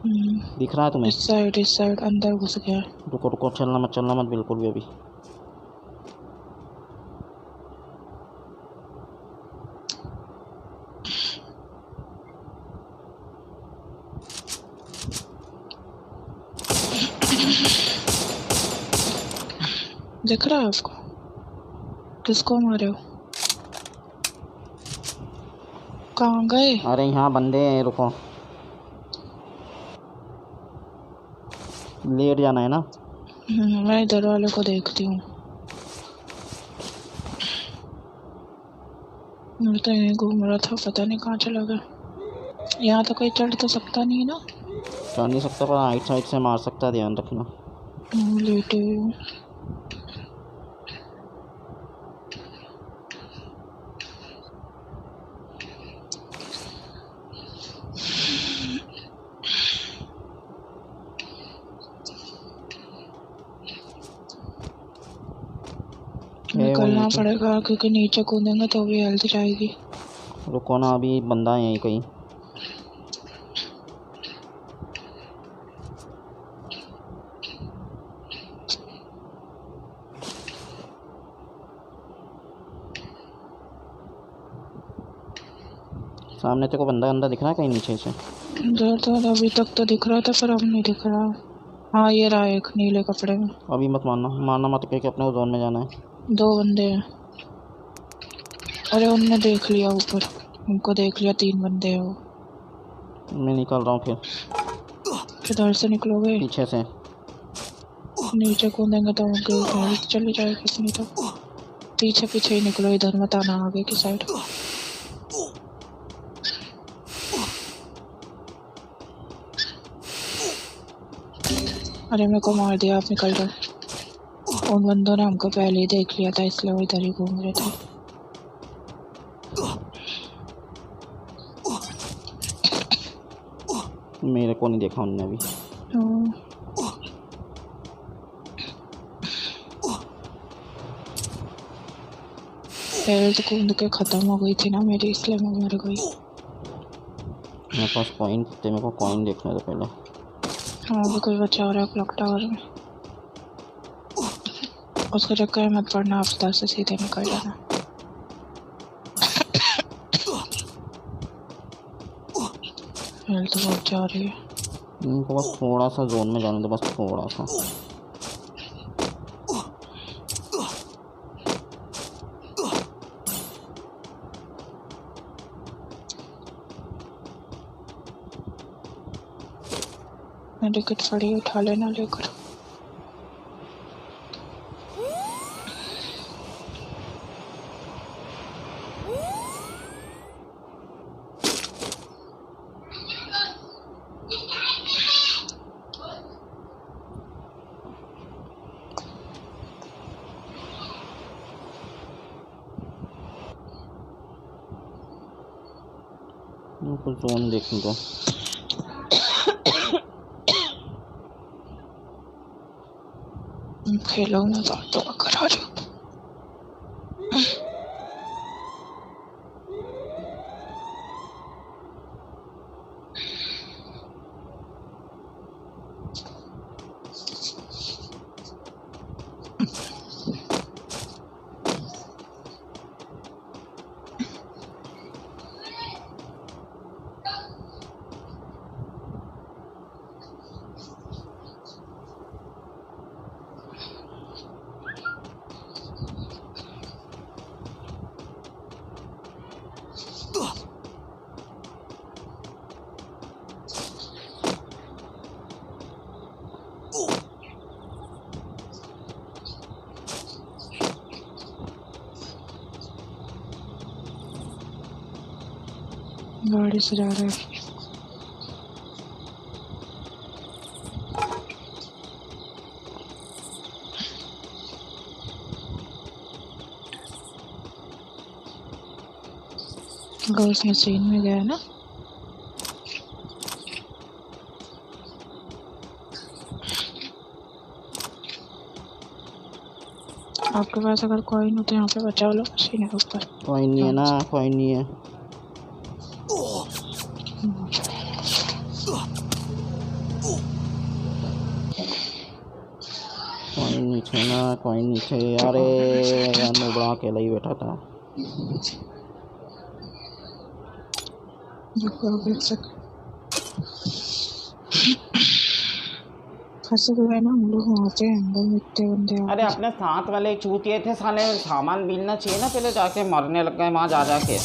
दिख रहा है तुम्हें? इस साइड अंदर घुस गया। रुको चलना मत बिल्कुल भी। अभी दिख रहा है आपको? किसको मारे हो? कहाँ गए? अरे यहाँ बंदे हैं। रुको। लेट जाना है ना। मैं इधर वाले को देखती हूँ। मैं तो यहीं घूम रहा था। पता नहीं कहाँ चला गया। यहाँ तो कोई चढ़ तो सकता नहीं है ना? चढ़ नहीं सकता पर राइट साइड से मार सकता है। ध्यान रखना। लेटे हुए हूँ। निकलना नीचे पड़ेगा क्योंकि नीचे कूदेंगे तो भी हेल्थ जाएगी। रुको ना, अभी बंदा है यहीं कहीं। सामने तेरे को बंदा बंदा दिख रहा है कहीं नीचे से? इधर तो अभी तक तो दिख रहा था पर अब नहीं दिख रहा। हाँ ये रहा एक नीले कपड़े में। अभी मत मारना, मारना मत, क्योंकि अपने जोन में जाना है। 2 बंदे हैं। अरे उनने देख लिया ऊपर, उनको देख लिया, 3 बंदे हैं वो। मैं निकल रहा हूँ फिर। किधर से निकलोगे? पीछे से। नीचे कूदेंगे तो उनके हेल्थ चली जाएगी इतनी तो। पीछे पीछे ही निकलो, इधर मत आना आगे की साइड। अरे मेरे को मार दिया, आप निकल जाओ। उन बंदों ने हमको पहले ही देख लिया था इसलिए वो इधर ही घूम रहे थे। मेरे को नहीं देखा उनने अभी। हेल्थ कूद के खत्म हो गई थी ना मेरी, इसलिए मैं मर गई। मेरे पास कॉइन थे, मेरे को कॉइन देखने दो पहले। हाँ भी कोई बचा हो रहा है क्लॉक टावर में, उसके चक्कर में मत पड़ना, आप 10 से सीधे निकल जाना। हेल्थ बहुत जा रही है। इनको बस थोड़ा सा जोन में जाने दो, बस थोड़ा सा। मेरी किट पड़ी, उठा लेना लेकर। इनको जोन देखने दो। खेलो मैं बातों का करा रही हूँ। गाड़ी से जा रहा है। गर्ल्स मशीन में गया ना। आपके पास अगर कॉइन हो तो यहाँ पे बचा लो, मशीन है ऊपर। कॉइन नहीं है ना, कॉइन नहीं है। कॉइन नीचे ना, कॉइन नीचे। अरे नुबड़ा अकेला ही बैठा था। फंसे हुए ना हम लोग वहाँ पे, अंदर में इतने बंदे। अरे अपने साथ वाले चूतिए थे साले, सामान मिलना चाहिए ना, पहले जाके मरने लग गए वहाँ जा जाके।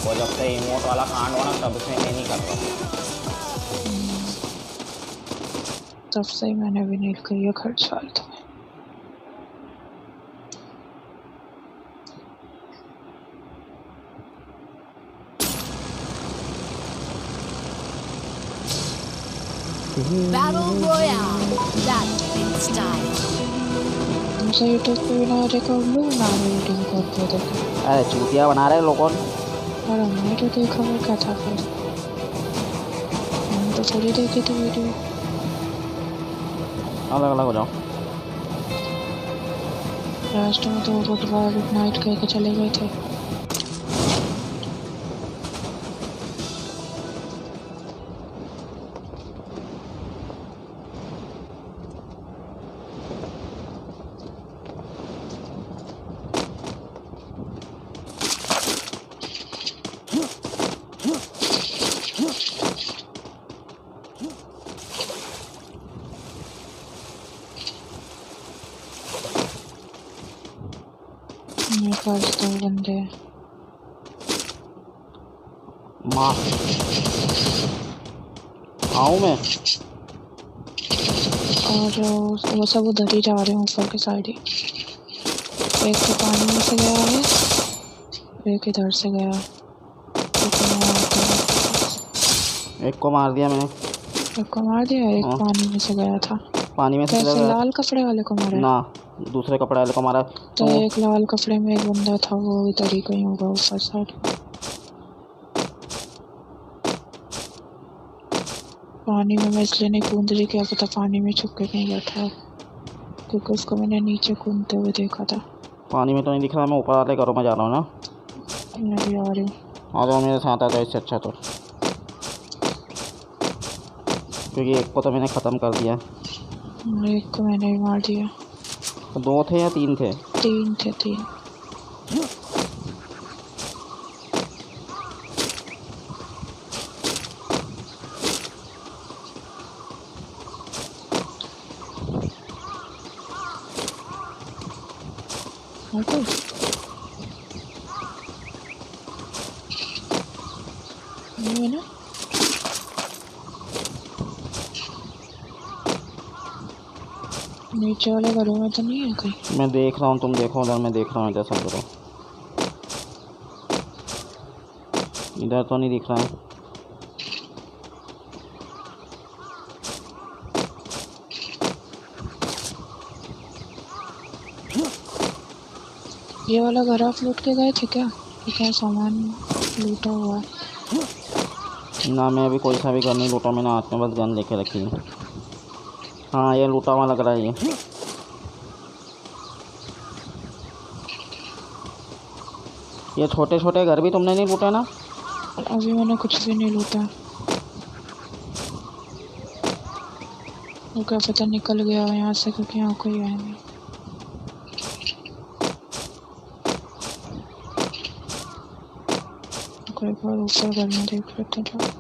वो जब से इमोट वाला कांड हुआ ना तब से मैं नहीं करता। तब से ही मैंने भी नहीं करी है खर्च फालतू में। Battle Royale. That's in style. मुझे यूट्यूब पे बना रहे को लोग ना यूट्यूब करते थे। अरे चूतिया बना रहे लोगों। और हमने जो देखा वो क्या था फिर? हमने तो पूरी देखी थी वीडियो। अलग अलग हो जाओ। लास्ट में तो गुड बाय गुड नाइट कह के चले गए थे। मेरे पास 2 बंदे हैं। माँ आऊँ मैं? और वो सब उधर ही जा रहे हैं ऊपर के साइड ही। एक तो पानी में से गया है, एक इधर से गया है। एक को मार दिया मैंने। एक को मार दिया, एक हाँ। पानी में से गया था। पानी में से कैसे? गया? लाल कपड़े वाले को मारा? ना, दूसरे कपड़े वाले को मारा। तो एक लाल कपड़े में एक बंदा था, वो इधर ही कहीं होगा ऊपर साइड। पानी में मैं इसलिए नहीं कूद रही, क्या पता पानी में छुप के कहीं बैठा है, क्योंकि उसको मैंने नीचे कूदते हुए देखा था। पानी में तो नहीं दिख रहा। मैं ऊपर वाले घरों में जा रहा हूँ ना। मैं भी आ रही हूँ। आ जाओ मेरे साथ, आ जाओ। इससे अच्छा तो, क्योंकि एक को तो मैंने ख़त्म कर दिया। एक को मैंने भी मार दिया। 2 थे या 3 थे? 3 थे, 3। नहीं ना? नीचे वाले घरों में तो नहीं है कहीं? मैं देख रहा हूँ, तुम देखो उधर। मैं देख रहा हूँ इधर सब करो। इधर तो नहीं दिख रहा है। ये वाला घर आप लूट के गए थे क्या? ये क्या सामान लूटा हुआ है? ना, मैं अभी कोई सा भी घर नहीं लूटा। मैंने हाथ में बस गन लेके रखी है। हाँ, ये लूटा हुआ लग रहा है। ये छोटे छोटे घर भी तुमने नहीं लूटे ना? अभी मैंने कुछ भी नहीं लूटा। वो क्या पता निकल गया हो यहाँ से, क्योंकि यहाँ कोई है नहीं। कोई बार ऊपर घर में देख लेते हैं।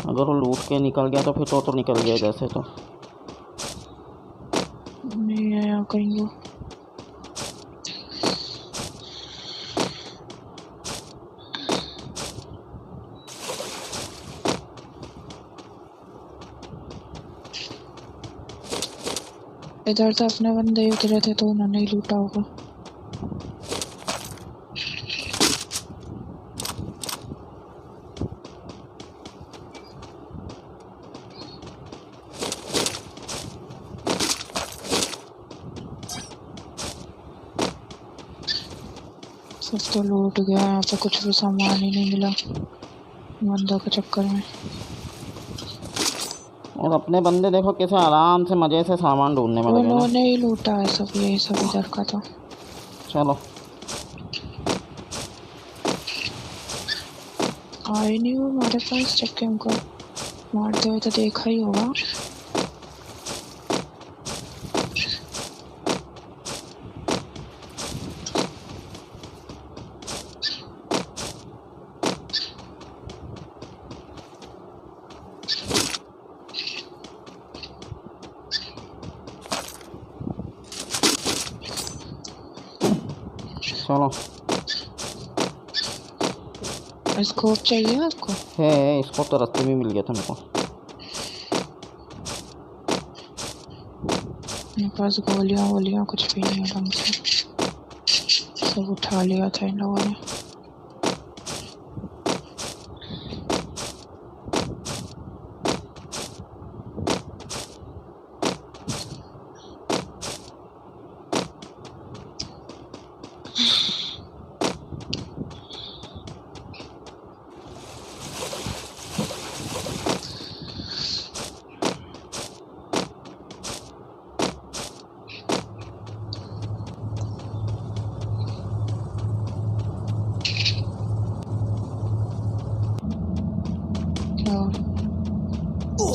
अगर वो लूट के निकल गया तो फिर तो निकल गया जैसे। तो नहीं आया कहीं वो। इधर तो अपने बंदे ही उतरे थे, तो उन्होंने ही लूटा होगा। सब तो लूट गया, यहाँ पे कुछ भी सामान ही नहीं मिला बंदों के चक्कर में। और अपने बंदे देखो कैसे आराम से मज़े से सामान ढूंढने में लगे ना। उन्होंने ही लूटा है सब, यही सब इधर का था। चलो, आए नहीं वो हमारे पास, जबकि हमको मारते हुए तो देखा ही होगा। चलो। स्कोप चाहिए आपको? है, इसको तो रास्ते में मिल गया था मेरे को। मेरे पास गोलियां कुछ भी नहीं है ढंग से, सब उठा लिया था इन लोगों ने।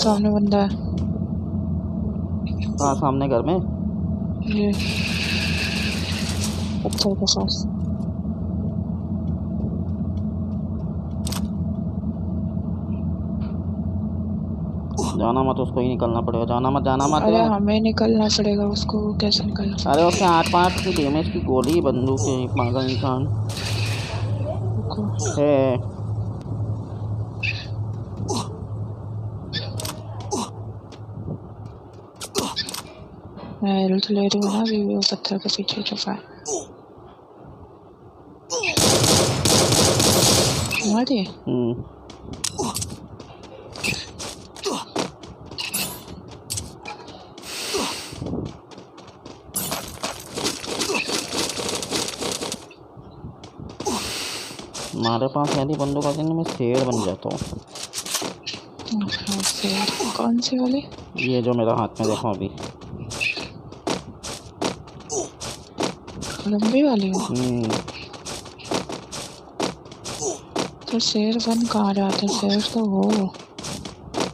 सामने बंदा है। कहाँ सामने घर में? ये पत्थर के पास। जाना मत, उसको ही निकलना पड़ेगा। जाना मत, जाना मत। अरे हमें निकलना पड़ेगा, उसको कैसे निकलना? अरे उसके 8-5 की डैमेज की गोली बंदूक है, पागल इंसान रुको। है। मैं हेल्थ ले रही हूँ ना अभी भी, वो पत्थर के पीछे छुपा है। मार दिए? हमारे पास यदि बंदूक आती मैं शेर बन जाता हूँ। कौन सी वाली? ये जो मेरा हाथ में देखो अभी, लंबी वाली हो? तो शेर बन कहाँ जाते? शेर तो वो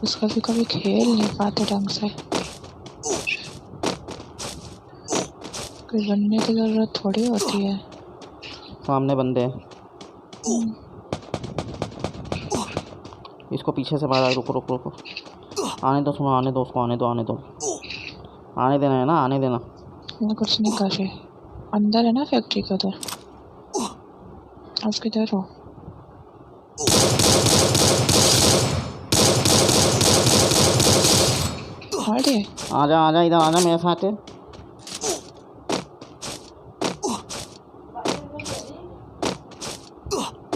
उसका भी कभी खेल नहीं पाते ढंग से। कोई बनने की जरूरत थोड़ी होती है। सामने बंदे हैं। इसको पीछे से मारा। रुको रुको रुको, आने दो, सुनो, आने दो उसको, आने दो, आने दो, आने देना है ना, आने देना। मैं कुछ नहीं कर रही, अंदर है ना फैक्ट्री के उधर। आप किधर हो? अरे आजा आजा, इधर आजा मेरे साथ है।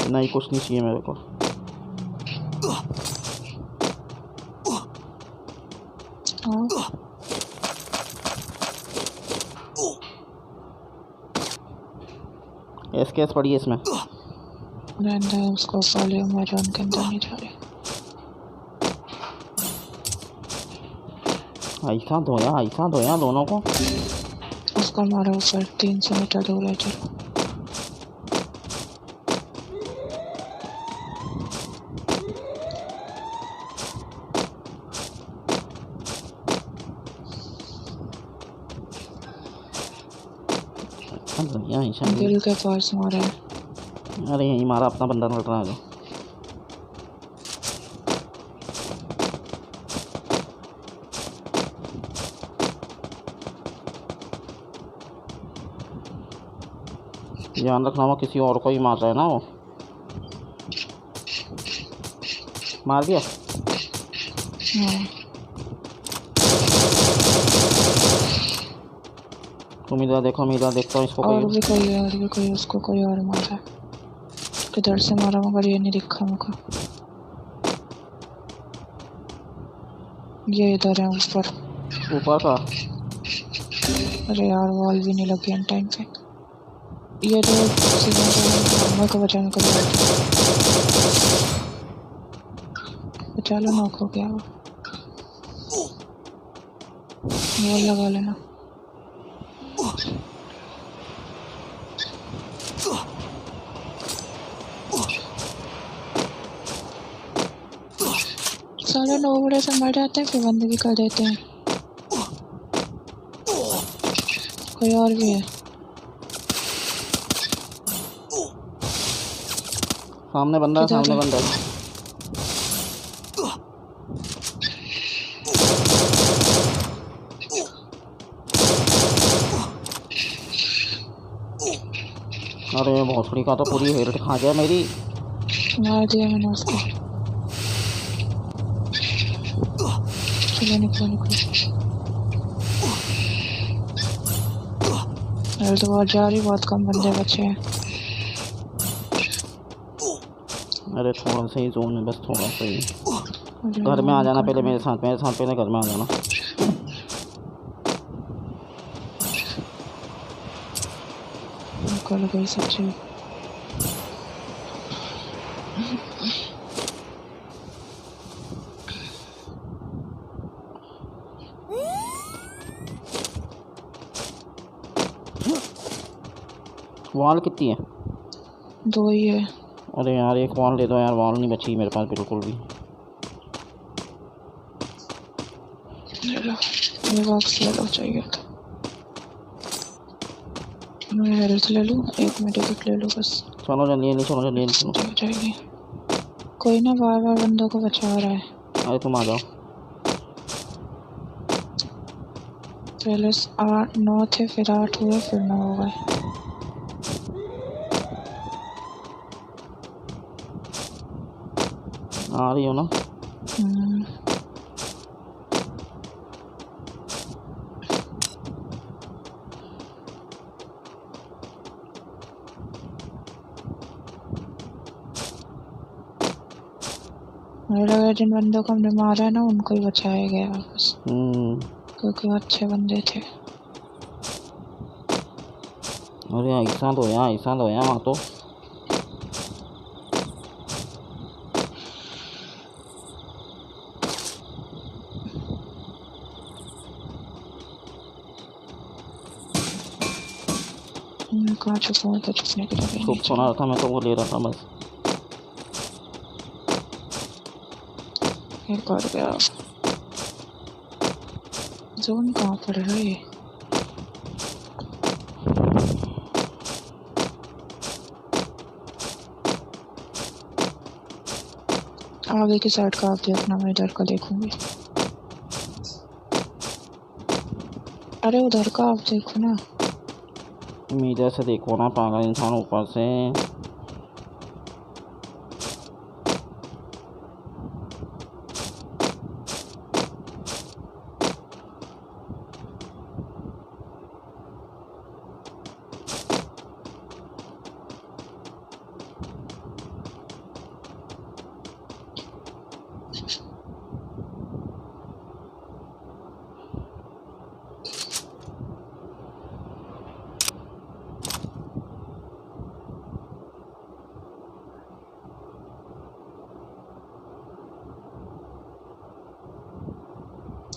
नहीं, कुछ नहीं चाहिए मेरे को। एसकेएस पड़ी है इसमें। रहने उसको वॉल्यूम में जोन के अंदर नहीं जा रही। ऐसा धोया दोनों को। उसको मारा ऊपर 300 मीटर दूर है। चलो दिल के पास मारा है। अरे यही मारा, अपना बंदा लड़ रहा है। ध्यान रखना, वो किसी और को ही मार रहा है ना। वो मार दिया। तुम इधर देखो, मैं इधर देखता हूँ इसको। और भी कोई उसको कोई और मारा। किधर से मारा मगर ये नहीं दिखा मुझको। ये इधर है ऊपर का। अरे यार वॉल भी नहीं लगी इन टाइम पे। ये तो सीधा को बचाने को बचा लो। नॉक हो गया वो, वॉल लगा लेना। सारे नोबड़े से मर जाते हैं, फिर बंदगी कर देते हैं। कोई और भी है? सामने बंदा, सामने बंदा। अरे भोसड़ी का तो पूरी हेल्थ खा गया मेरी। मार दिया मैंने उसको। चलो निकलो। हेल्थ बहुत जा रही, बहुत कम बंदे बचे हैं। अरे थोड़ा सा ही जोन है, बस थोड़ा सा ही। घर में आ जाना पहले मेरे साथ पहले घर में आ जाना। निकल गई सच्ची। वॉल कितनी है? 2 ही है। अरे यार एक वॉल दे दो यार, वॉल नहीं बची मेरे पास बिल्कुल भी। ले लो, ये बॉक्स ले लो, चाहिए तो मैं हेल्थ ले लूँ, एक मेडिकेट ले लूँ बस, चलो जल्दी नहीं, चलो जल्दी नहीं, चलो। हो जाएगी। कोई ना बार बार बंदों को बचा रहा है। अरे तुम आ जाओ। पहले 9 थे, फिर 8 हुए, फिर 9 हो गए। आ रही हो ना? मुझे लगा जिन बंदों को हमने मारा है ना उनको ही बचाया गया वापस, क्योंकि वो अच्छे बंदे थे। अरे ऐसा तो यहाँ तो मैं कहाँ छुपा हूँ, तो छुपने की जगह छुप नहीं सुना रहा था, मैं तो वो ले रहा था बस। चाहिए। कर गया। जोन कहाँ पर है ये? आगे की साइड का आप देखना, मैं इधर का देखूंगी। अरे उधर का आप देखो ना। इधर से देखो ना पागल इंसान, ऊपर से।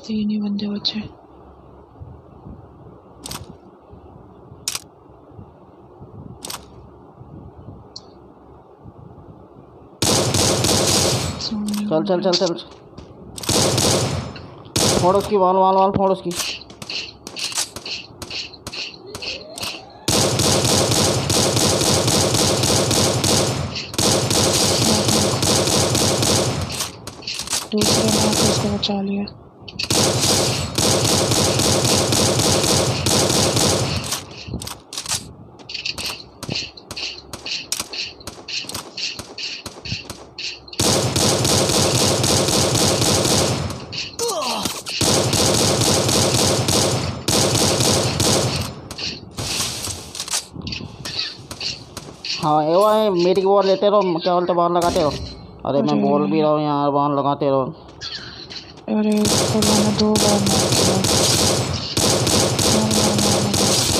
तीन ही बंदे बचे। चल चल चल चल, फोड़ उसकी, वाल वाल वाल फोड़ उसकी। दूसरे ने आकर उसको बचा लिया। हाँ ये वो है, मेरी बॉल लेते रहो, क्या बोलते बॉल लगाते रहो। अरे मैं बोल भी रहा हूँ यार, बॉल लगाते रहो। अरे इसको मैंने 2 बार मार दिया।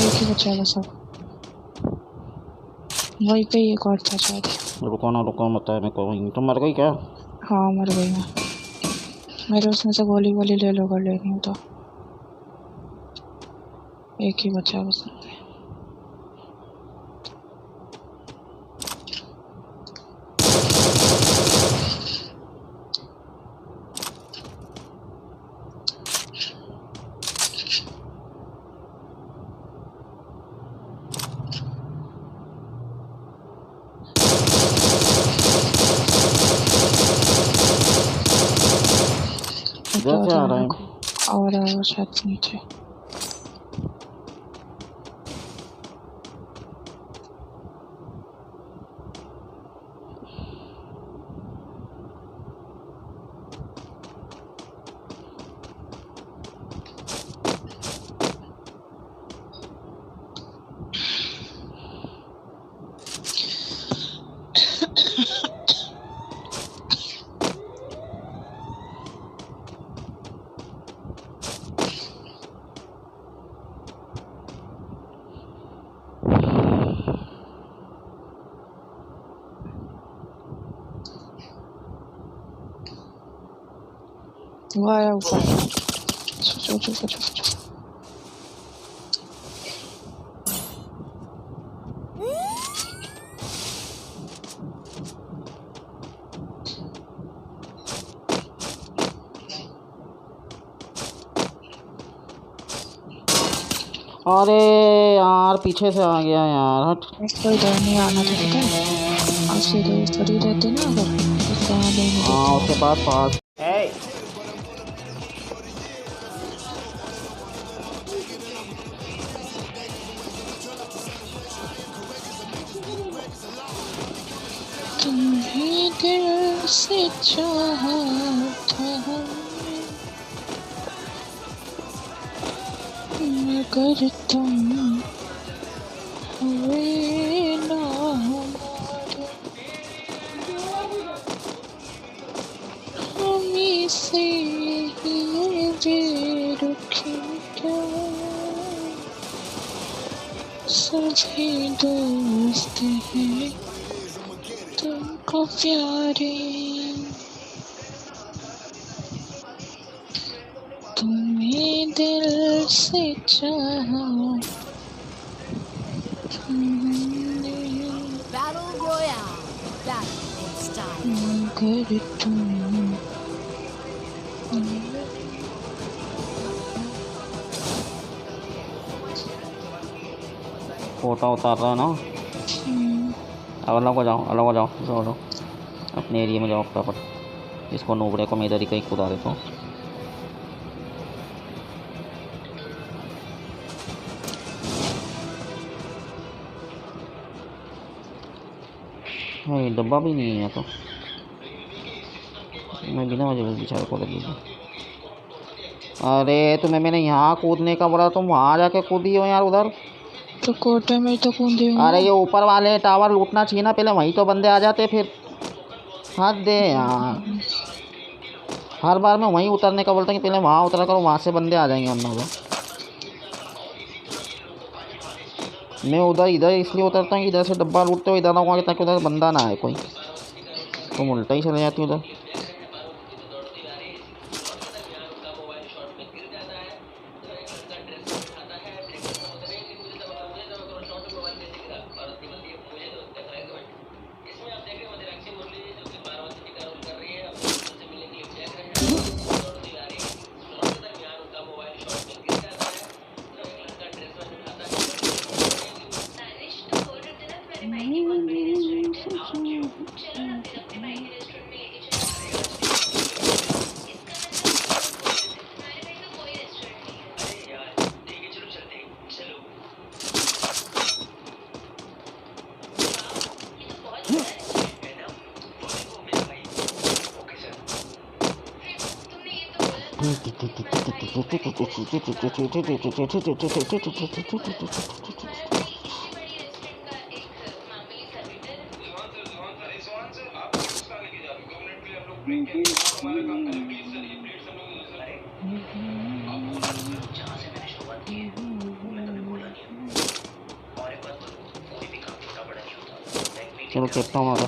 एक ही बचा था सब, वहीं पे एक और था शायद। रुको ना, रुको मत, मैं कहूँ तुम मर गई क्या? हाँ मर गई मैं। मेरे उसमें से गोली वोली ले लो, कर लेनी हो तो। एक ही बचा बस। जैसे आ रहा है और शायद नीचे। वो आया ऊपर। सोचो। अरे यार पीछे से आ गया यार, हट। इसको इधर नहीं आना था, पता है? और सीधे इधर ही रहते ना, अगर इसको आने नहीं हाँ देते। उसके बाद पास तुम्हें दिल से चाहा था मगर तुम हुए ना हमारे, हमी से ये बेरुखी क्या, सभी दोस्त हैं तुमको प्यारे, तुम्हें दिल से चाहा हमने Battle Royale. Battle in style. मगर तुम फोटो उतार रहा है ना। अब अलग हो जाओ, अलग हो जाओ, जाओ अपने एरिया में जाओ फटाफट। इसको नोबड़े को मैं इधर ही कहीं कूदा देता हूँ। हाँ ये डब्बा भी नहीं है तो मैं बिना वजह बेचारे को लगी। अरे तुम्हें मैंने यहाँ कूदने का बोला, तुम वहाँ जाके कूदी हो यार उधर। तो कोटे में तो कूदे हूँ। अरे ये ऊपर वाले टावर लूटना चाहिए ना, पहले वहीं तो बंदे आ जाते फिर। हद दे यार, हर बार मैं वहीं उतरने का बोलता हूँ कि पहले वहाँ उतरा करो, वहाँ से बंदे आ जाएंगे वरना वो। मैं उधर इधर इसलिए उतरता हूँ कि इधर से डब्बा लूटते हो इधर ना वहाँ, ताकि उधर बंदा ना आए कोई। तुम उल्टा ही चले जाती उधर। चलो खेलता हूँ आगे।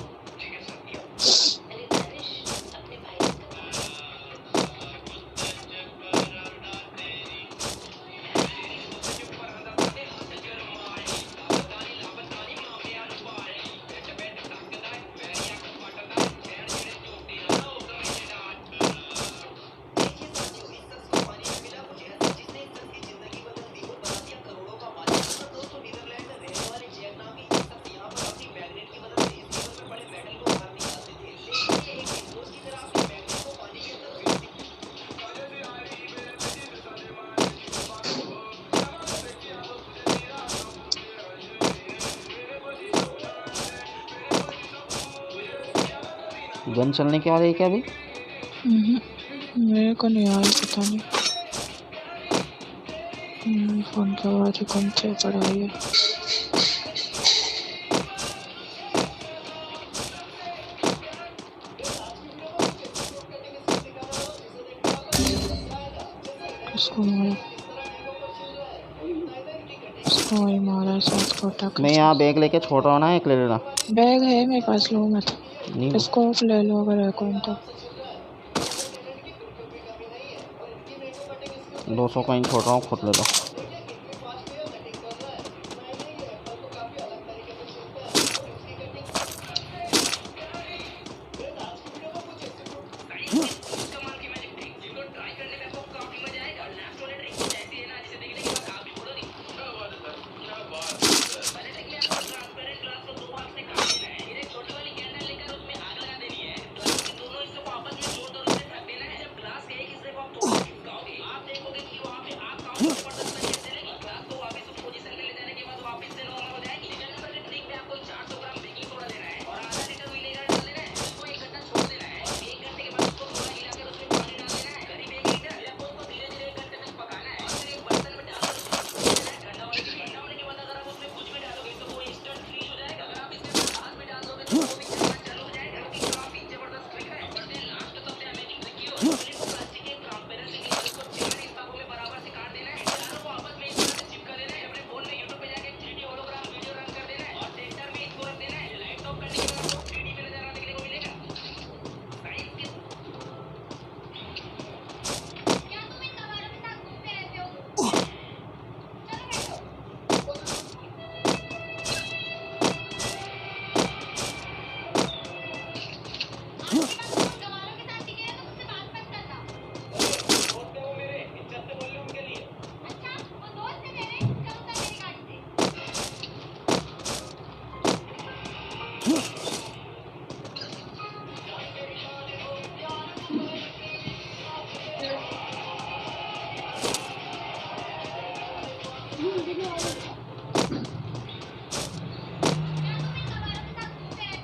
गन चलने के बाद है क्या अभी? मेरे को नहीं यार, पता नहीं। फोन की आवाज़ ही कम से पड़ा है। इसको मारा, इसको वही मारा, साथ कोटा। मैं यहाँ बैग लेके छोड़ रहा हूँ ना, एक ले लेना। बैग है मेरे पास, लो मत। नहीं इसको ले लो अगर है कौन तो। 200 कहीं छोड़ रहा हूँ, खुद ले लो।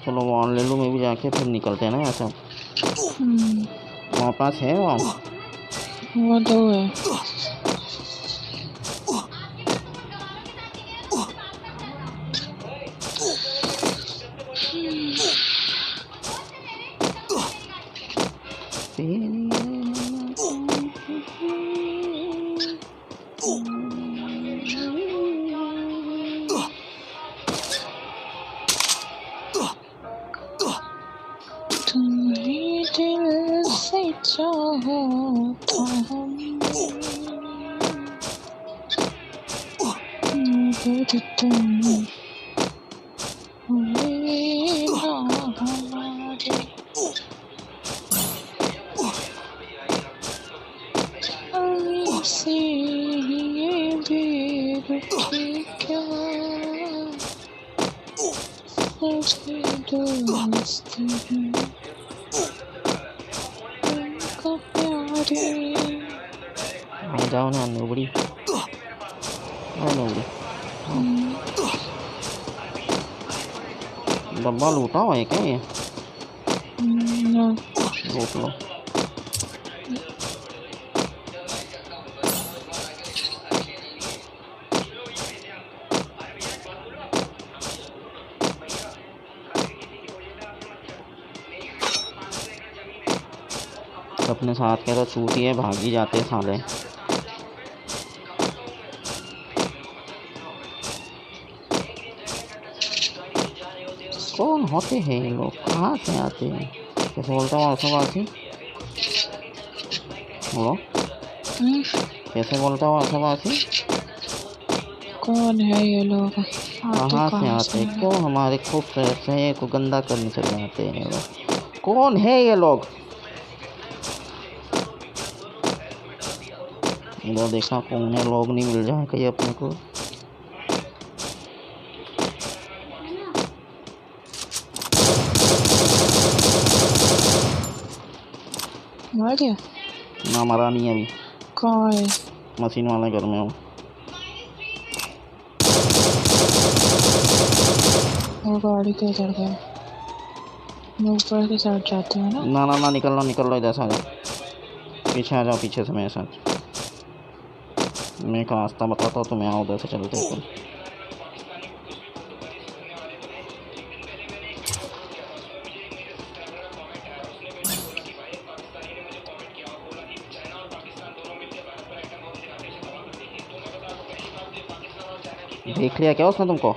चलो वॉन ले लूँ मैं भी जाके, फिर निकलते हैं ना यहाँ से। वहाँ पास है वहाँ वो दो है। तुम्हें दिल से चाहो तो मगर तुम हुए ना हमारे। हमसे ये बेरुखी क्या सच्ची दोस्ती है उनका प्यारे। आ जाओ ना नोबड़ी, नोबड़ी डब्बा लूटा हुआ है क्या ये? लूट लो। अपने साथ के तो छूटी है, भागी जाते साले। कौन होते हैं ये लोग, कहाँ से आते हैं? कैसे बोलता हूँ ऐसा बात ही? बोलो कैसे बोलता हूँ ऐसा बात ही? कौन है ये लोग? कहाँ से आते हैं? क्यों हमारे खूब शहर को गंदा करने चले जाते हैं ये लोग? कौन है ये लोग? इधर देखा कौन है, लोग नहीं मिल जाए कहीं अपने को। मार दिया ना, मरा नहीं अभी। कहाँ है? मशीन वाले घर में हूँ। वो गाड़ी के उधर गया। मैं ऊपर के साइड जाती हूँ ना। ना ना ना, निकल लो इधर से आ जाओ, पीछे आ जाओ, पीछे से मेरे साथ। मैं एक रास्ता बताता हूँ तुम्हें, आओ उधर से चलते हैं। देख लिया क्या उसने तुमको?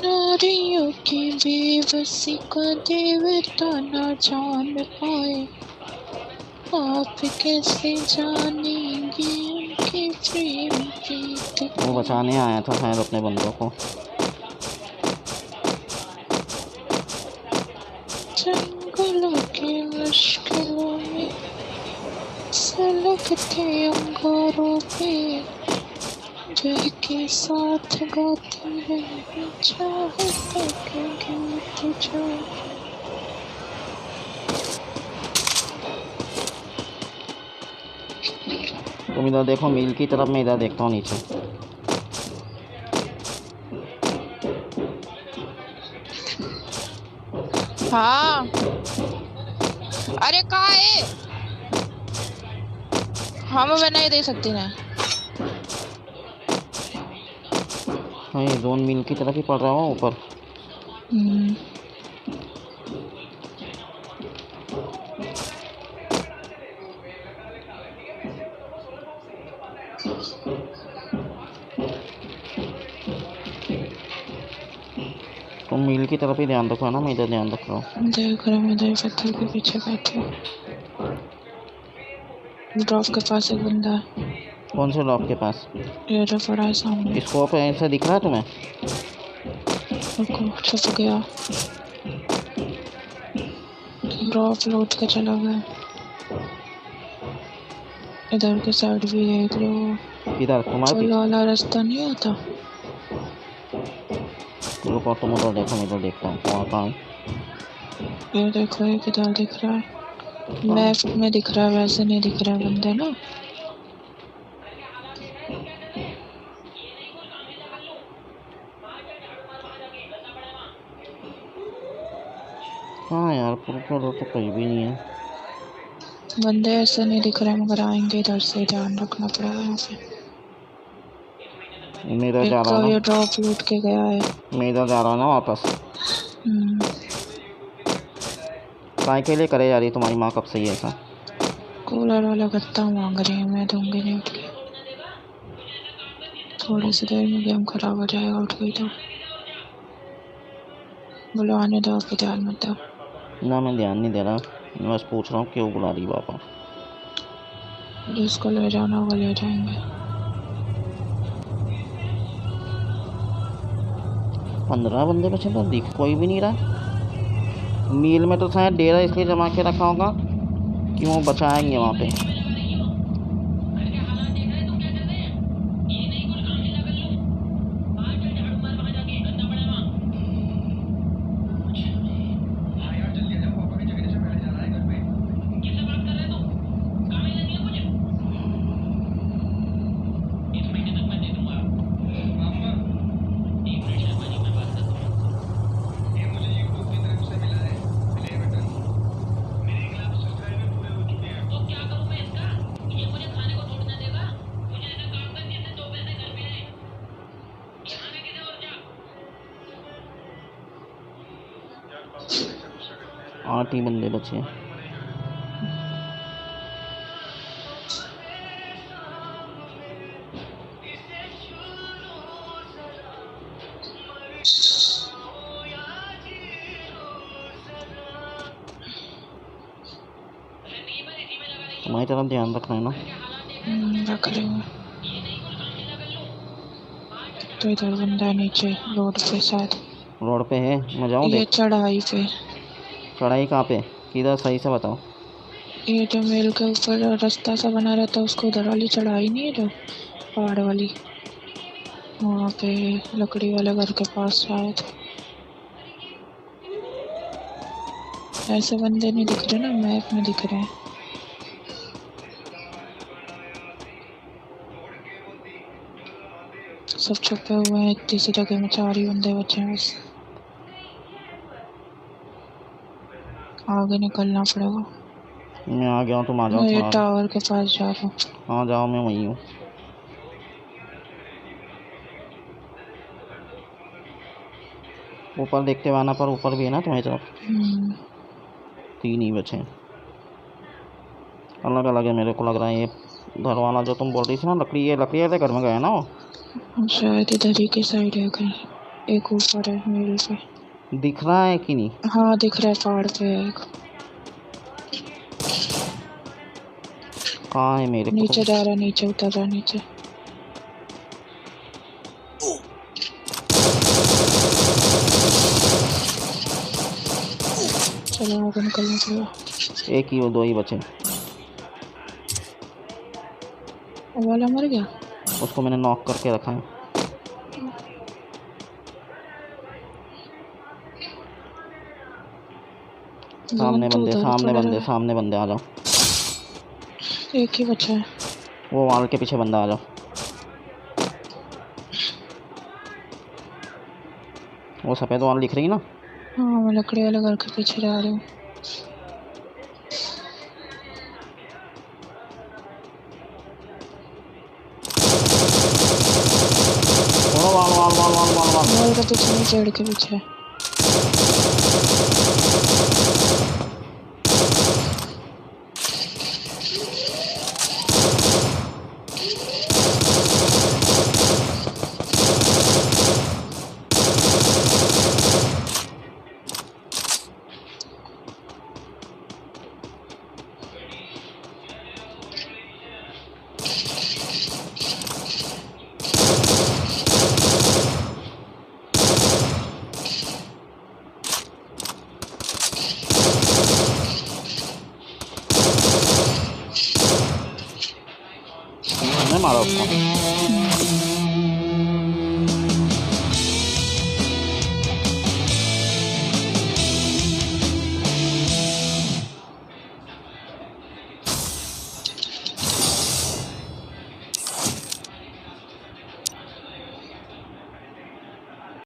नारियों की बेबसी को देवता न जान पाए, आप कैसे जानेंगे उनके प्रेम प्रीत। वो बचाने आया था शायद अपने बंदों को। जंगलों की मुश्किलों में सलगते अंगारों पे जह के साथ गाती रही चाहते के गीत जो। तुम इधर देखो मील की तरफ, मैं इधर देखता हूँ नीचे। हाँ अरे कहाँ है? हाँ मैं नहीं दे सकती ना। हाँ ये जोन मील की तरफ ही पड़ रहा हो ऊपर। तुम मील की तरफ ही ध्यान रखो ना, मैं इधर ध्यान रख रहा हूँ। देख रहा हूँ, इधर पत्थर के पीछे बैठी हूँ। ड्रॉप के पास एक बंदा है। कौन से लॉक के पास? ये जो पड़ा है सामने। स्कोप है, ऐसे दिख रहा है तुम्हें? रुको, छुप गया। ड्रॉप लूट के चला गया। इधर के साइड भी देख लो। किधर? तुम्हारे पुल पीछे? वाला रास्ता नहीं आता। रुको, तुम उधर देखो, मैं इधर देखता हूँ कहाँ है। ये देखो, ये किधर दिख रहा है? लेफ्ट में दिख रहा है, वैसे नहीं दिख रहा है बंदे ना। हाँ यार, पुल तो कहीं भी नहीं है। बंदे ऐसे नहीं दिख रहे मगर आएंगे इधर से, ध्यान रखना पड़ेगा यहाँ पे। मेरा एक जा रहा तो ये ना, ड्रॉप लूट के गया है। मेरा जा रहा ना वापस। काय के लिए करे जा रही तुम्हारी माँ कब से ही ऐसा? कूलर वाला गत्ता मांग रही है, मैं दूंगी नहीं उठ के। थोड़ी सी देर में गेम खराब हो जाएगा उठ गई तो। बोलो आने दो, आपको ध्यान मत दो। ना, मैं ध्यान नहीं दे रहा, मैं बस पूछ रहा हूँ क्यों बुला रही पापा। जिसको ले जाना होगा ले जाएंगे। 15 बंदे बचे तो दिख कोई भी नहीं रहा। मील में तो शायद डेरा इसलिए जमा के रखा होगा कि वो बचाएंगे वहाँ पे। आठ ही बंदे बचे हैं। तुम्हारी तरफ ध्यान रखना है ना। रख लेंगे। तो इधर बंदा है नीचे रोड पे शायद। रोड पे है? मैं जाऊँ ये देख? चढ़ाई पे। चढ़ाई कहाँ पे? किधर? सही से बताओ। ये जो मेल के ऊपर रास्ता सा बना रहता है उसको उधर वाली चढ़ाई नहीं है जो पहाड़ वाली, वहाँ पे लकड़ी वाले घर के पास शायद। ऐसे बंदे नहीं दिख रहे ना, मैप में दिख रहे हैं। सब छुपे हुए हैं, इतनी सी जगह में 4 ही बंदे बचे हैं बस। आगे निकलना पड़ेगा। मैं आ गया हूँ, तुम आ जाओ। मैं ये तुम आ टावर के पास जा रहा हूँ। हाँ जाओ, मैं वहीं हूँ। ऊपर देखते हुए आना, पर ऊपर भी है ना तुम्हारी तरफ। 3 ही बचे हैं। अलग अलग है मेरे को लग रहा है। ये घर वाला जो तुम बोल रही थी ना, लकड़ी, ये लकड़ी वाले घर में गए ना वो। शायद इधर ही के साइड है कहीं। एक ऊपर है मेल पे। दिख रहा है कि नहीं? हाँ दिख रहा है, पहाड़ पे है एक। कहाँ है मेरे को? नीचे जा रहा है, नीचे उतर रहा है नीचे। चलो आगे निकलना पड़ेगा। एक ही, वो 2 ही बचे। वो वाला मर गया। उसको मैंने नॉक करके रखा है। सामने बंदे, सामने बंदे, सामने बंदे, आ जाओ। एक ही बचा है। वो वाल के पीछे बंदा, आ जाओ। वो सफ़ेद वाल दिख रही है ना? हाँ मैं लकड़ी वाले घर के पीछे जा रही हूँ। वाल वाल वाल वाल वाल वाल। वॉल के पीछे नहीं, पेड़ के पीछे। मारा उसको।